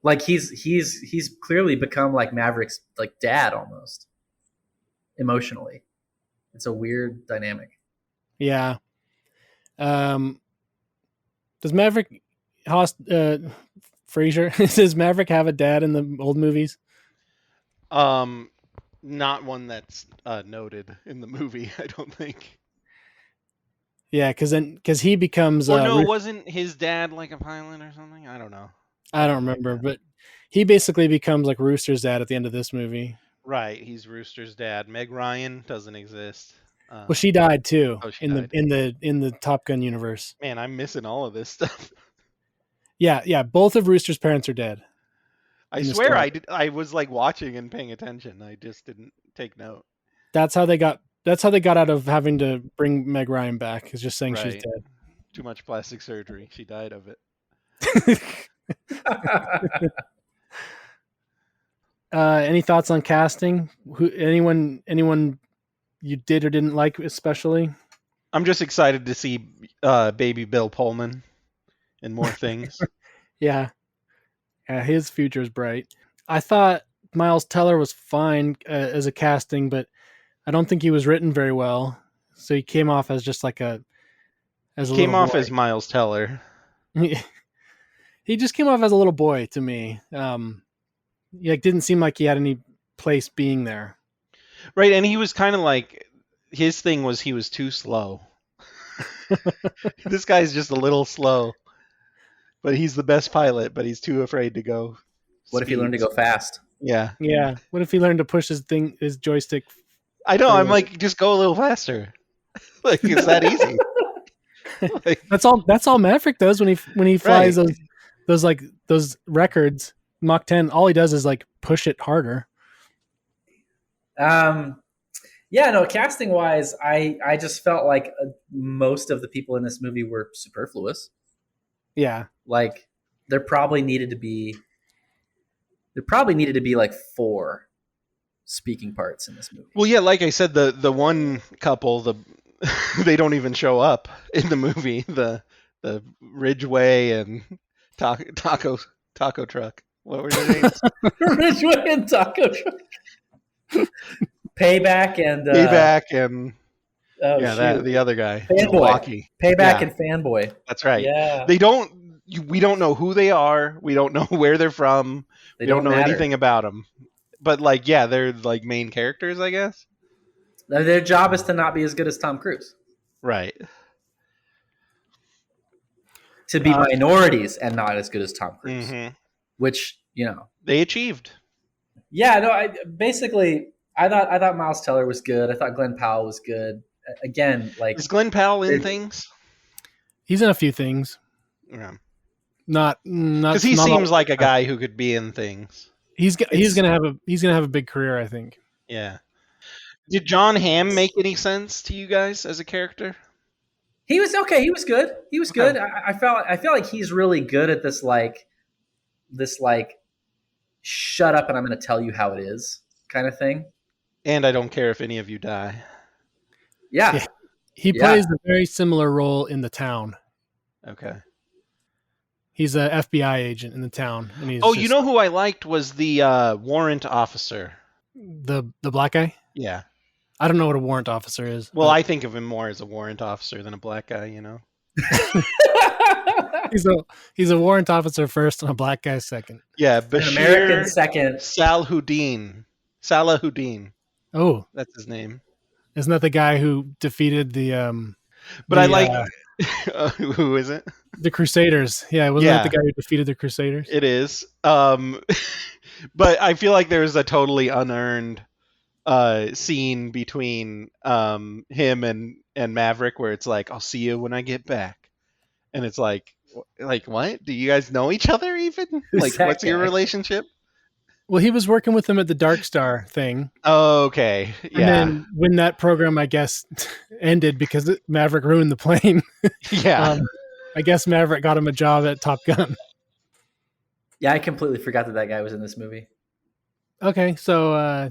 Like, he's clearly become like Maverick's like dad almost emotionally. It's a weird dynamic. yeah. Does Maverick Frasier does Maverick have a dad in the old movies? Um, Not one that's noted in the movie, I don't think. Yeah, because he becomes Or no, wasn't his dad like a pilot or something? I don't know. I don't remember, but he basically becomes like Rooster's dad at the end of this movie. Right, he's Rooster's dad. Meg Ryan doesn't exist. Well, she died too Oh, she in died. the Top Gun universe. Man, I'm missing all of this stuff. Yeah. Both of Rooster's parents are dead. I in the swear story. I was like watching and paying attention. I just didn't take note. That's how they got out of having to bring Meg Ryan back. Is just saying she's Right. dead. Too much plastic surgery. She died of it. Any thoughts on casting? Anyone you did or didn't like especially? I'm just excited to see baby Bill Pullman and more things. Yeah, his future is bright. I thought Miles Teller was fine as a casting, but I don't think he was written very well. So he came off as just like as a Came little off boy. as Miles Teller. He just came off as a little boy to me. He didn't seem like he had any place being there. Right, and he was kind of like, his thing was he was too slow. This guy's just a little slow. But he's the best pilot, but he's too afraid to go. What if he learned to go fast? Yeah. Yeah. What if he learned to push his joystick? I know, I'm Forward. like, just go a little faster. Like, it's that easy. Like, That's all Maverick does when he flies Right. those records Mach 10. All he does is like push it harder. Yeah, no, casting wise, I just felt like most of the people in this movie were superfluous. Yeah. Like there probably needed to be like 4 speaking parts in this movie. well, yeah, like I said, the one couple, they don't even show up in the movie. The Ridgeway and taco truck. What were their names? Ridgeway and Taco Truck. Payback and Payback and oh, that the other guy, Fanboy. Milwaukee. Payback Yeah. and Fanboy. That's right. Yeah. We don't know who they are. We don't know where they're from. They We don't know matter. anything about them. But like, yeah, they're like main characters, I guess. Their job is to not be as good as Tom Cruise. Right. To be minorities and not as good as Tom Cruise. Mm-hmm. Which, They achieved. Yeah, no, I thought Miles Teller was good. I thought Glenn Powell was good. Again, like Is Glenn Powell in things? He's in a few things. Yeah. Not Because he not seems all- like a guy who could be in things. He's gonna have a big career, I think. Yeah. Did John Hamm make any sense to you guys as a character? he was okay. He was good. He was Okay. good. I feel like he's really good at this shut up and I'm going to tell you how it is kind of thing. And I don't care if any of you die. Yeah. Yeah. He plays a very similar role in The Town. Okay. He's a FBI agent in The Town, and he's You know who I liked was the warrant officer. the black guy. Yeah. I don't know what a warrant officer is. Well, but I think of him more as a warrant officer than a black guy, you know? he's a warrant officer first and a black guy second. Yeah, An Bashir American second. Salahuddin. Oh, That's his name. isn't that the guy who defeated the? But I like who is it? The Crusaders. Yeah, wasn't that the guy who defeated the Crusaders? It is. But I feel like there's a totally unearned scene between him and Maverick where it's like, I'll see you when I get back. And it's like what? Do you guys know each other even? Who's Like, that what's your guy? relationship? Well, he was working with him at the Dark Star thing. Okay. And Yeah. then when that program, I guess, ended because Maverick ruined the plane, Yeah. I guess Maverick got him a job at Top Gun. Yeah, I completely forgot that guy was in this movie. Okay, so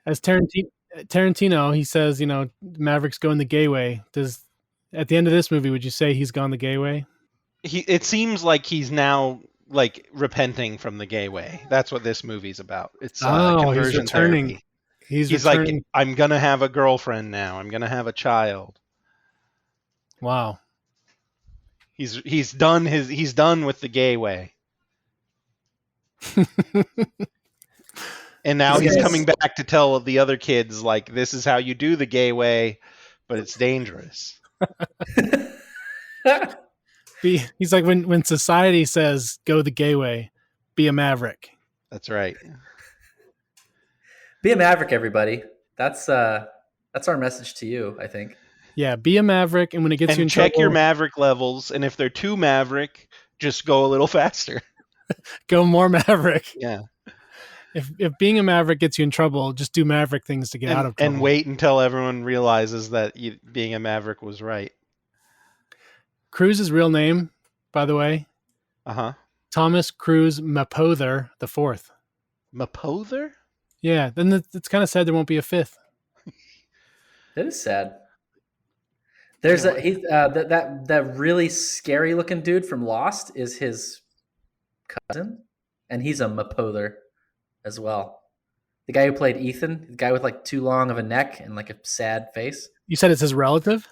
as Tarantino, he says, Maverick's going the gay way. At the end of this movie, would you say he's gone the gay way? It seems like he's now like repenting from the gay way. That's what this movie's about. It's he's conversion returning. therapy. He's like, returning. I'm gonna have a girlfriend now. I'm gonna have a child. Wow. He's done with the gay way. And now he's Yes. coming back to tell the other kids, like, this is how you do the gay way, but it's dangerous. He's like, when society says go the gay way, be a maverick. That's right. Be a maverick, everybody. That's our message to you, I think. Yeah, be a maverick, and when it gets you in And check trouble, your maverick levels, and if they're too maverick, just go a little faster. go more maverick. Yeah. If being a maverick gets you in trouble, just do maverick things to get out of trouble. And wait until everyone realizes that being a maverick was right. Cruise's real name, by the way, Uh-huh. Thomas Cruise Mapother the Fourth. Mapother? Yeah, then it's kind of sad there won't be a fifth. That is sad. There's that really scary looking dude from Lost is his cousin, and he's a Mapother as well. The guy who played Ethan, the guy with like too long of a neck and like a sad face. You said it's his relative?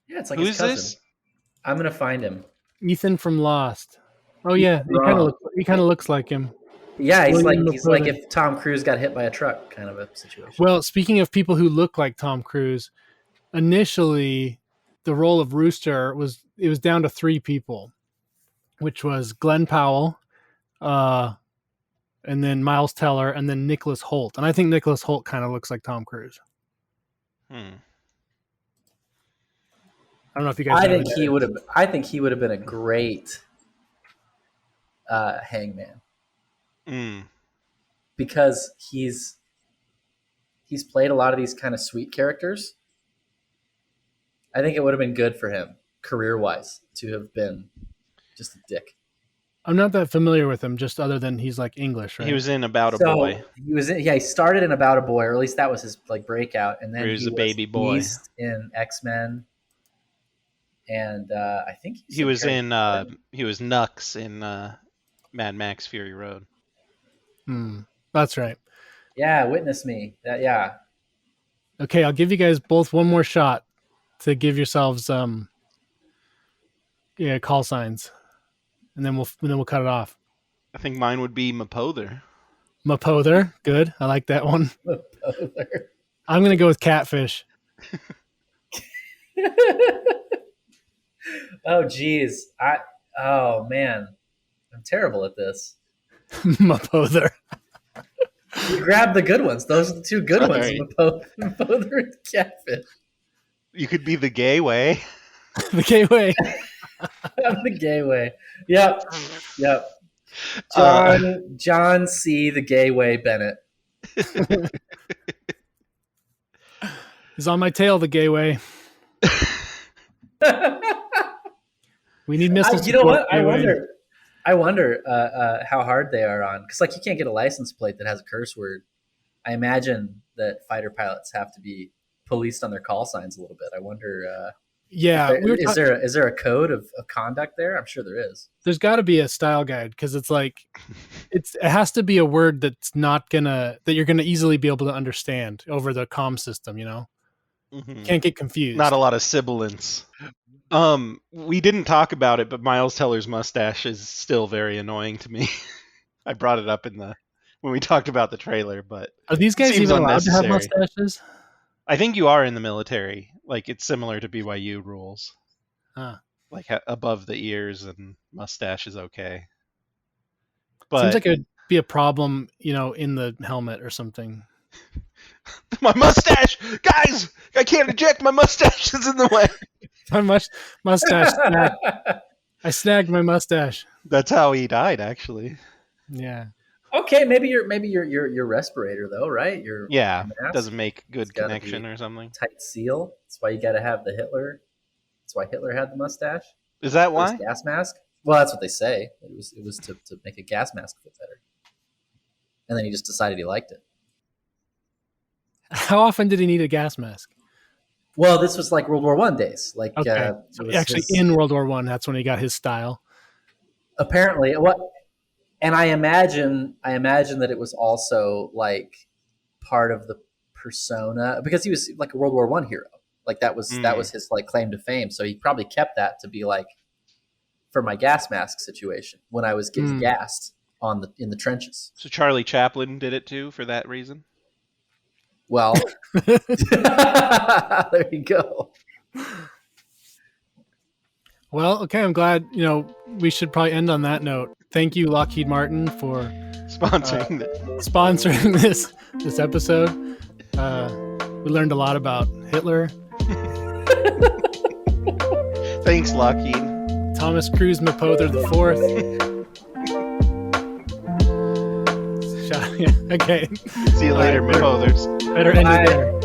Yeah, it's like Who's his cousin. this? I'm gonna find him. Ethan from Lost. Oh yeah, he kind of looks like him. Yeah, he's William like Mapother. if Tom Cruise got hit by a truck, kind of a situation. Well, speaking of people who look like Tom Cruise, initially the role of Rooster was down to 3 people, which was Glenn Powell, and then Miles Teller, and then Nicholas Hoult. And I think Nicholas Hoult kind of looks like Tom Cruise. I don't know if you guys. I know think who he that would have. I think he would have been a great Hangman Mm. because he's played a lot of these kind of sweet characters. I think it would have been good for him career-wise to have been just a dick. I'm not that familiar with him, just other than he's like English, right? He was in About a So Boy. he was. He started in About a Boy, or at least that was his like breakout, and then Where he was he a baby boy. Beast in X-Men, and I think He was Harry in. Potter. He was Nux in Mad Max: Fury Road. That's right. Yeah, Witness Me. Yeah. Okay, I'll give you guys both one more shot to give yourselves call signs, and then we'll cut it off. I think mine would be Mapother. Mapother, good. I like that one. Mapother. I'm gonna go with Catfish. Oh geez. Oh man. I'm terrible at this. Mapother. You grabbed the good ones. Those are the two good ones. Sorry. Mapother and Catfish. You could be the gay way. The gateway. I'm the gay way. Yep. John C. the gay way Bennett. He's on my tail, the gay way. We need missiles. You know what? I wonder how hard they are on, because like you can't get a license plate that has a curse word. I imagine that fighter pilots have to be policed on their call signs a little bit. I wonder. Is there a code of conduct there? I'm sure there is. There's got to be a style guide, because it's like it has to be a word that you're gonna easily be able to understand over the comm system. You know, can't get confused. Not a lot of sibilance. We didn't talk about it, but Miles Teller's mustache is still very annoying to me. I brought it up when we talked about the trailer, but are these guys seems even allowed to have unnecessary. mustaches? I think you are in the military. Like, it's similar to BYU rules. Like above the ears and mustache is okay. But Seems like it would be a problem, in the helmet or something. my mustache, guys! I can't eject. My mustache is in the way. My mustache snagged. I snagged my mustache. That's how he died, actually. Yeah. Okay, maybe your respirator though, right? Your mask. Doesn't make good It's gotta connection be or something. tight seal. That's why you got to have the Hitler. That's why Hitler had the mustache. Is that His why? gas mask. Well, that's what they say. It was to make a gas mask fit better. And then he just decided he liked it. How often did he need a gas mask? Well, this was like World War I days. Like, Okay. So actually, in World War I, that's when he got his style. Apparently, and I imagine that it was also like part of the persona, because he was like a World War I hero. Like that was his like claim to fame. So he probably kept that to be like for my gas mask situation when I was getting gassed in the trenches. So Charlie Chaplin did it too for that reason? Well, there you go. Well, okay, I'm glad, we should probably end on that note. Thank you, Lockheed Martin, for sponsoring this episode. We learned a lot about Hitler. Thanks, Lockheed. Thomas Cruise Mapother the Fourth. Okay. See you later, Mapothers. Better end it there.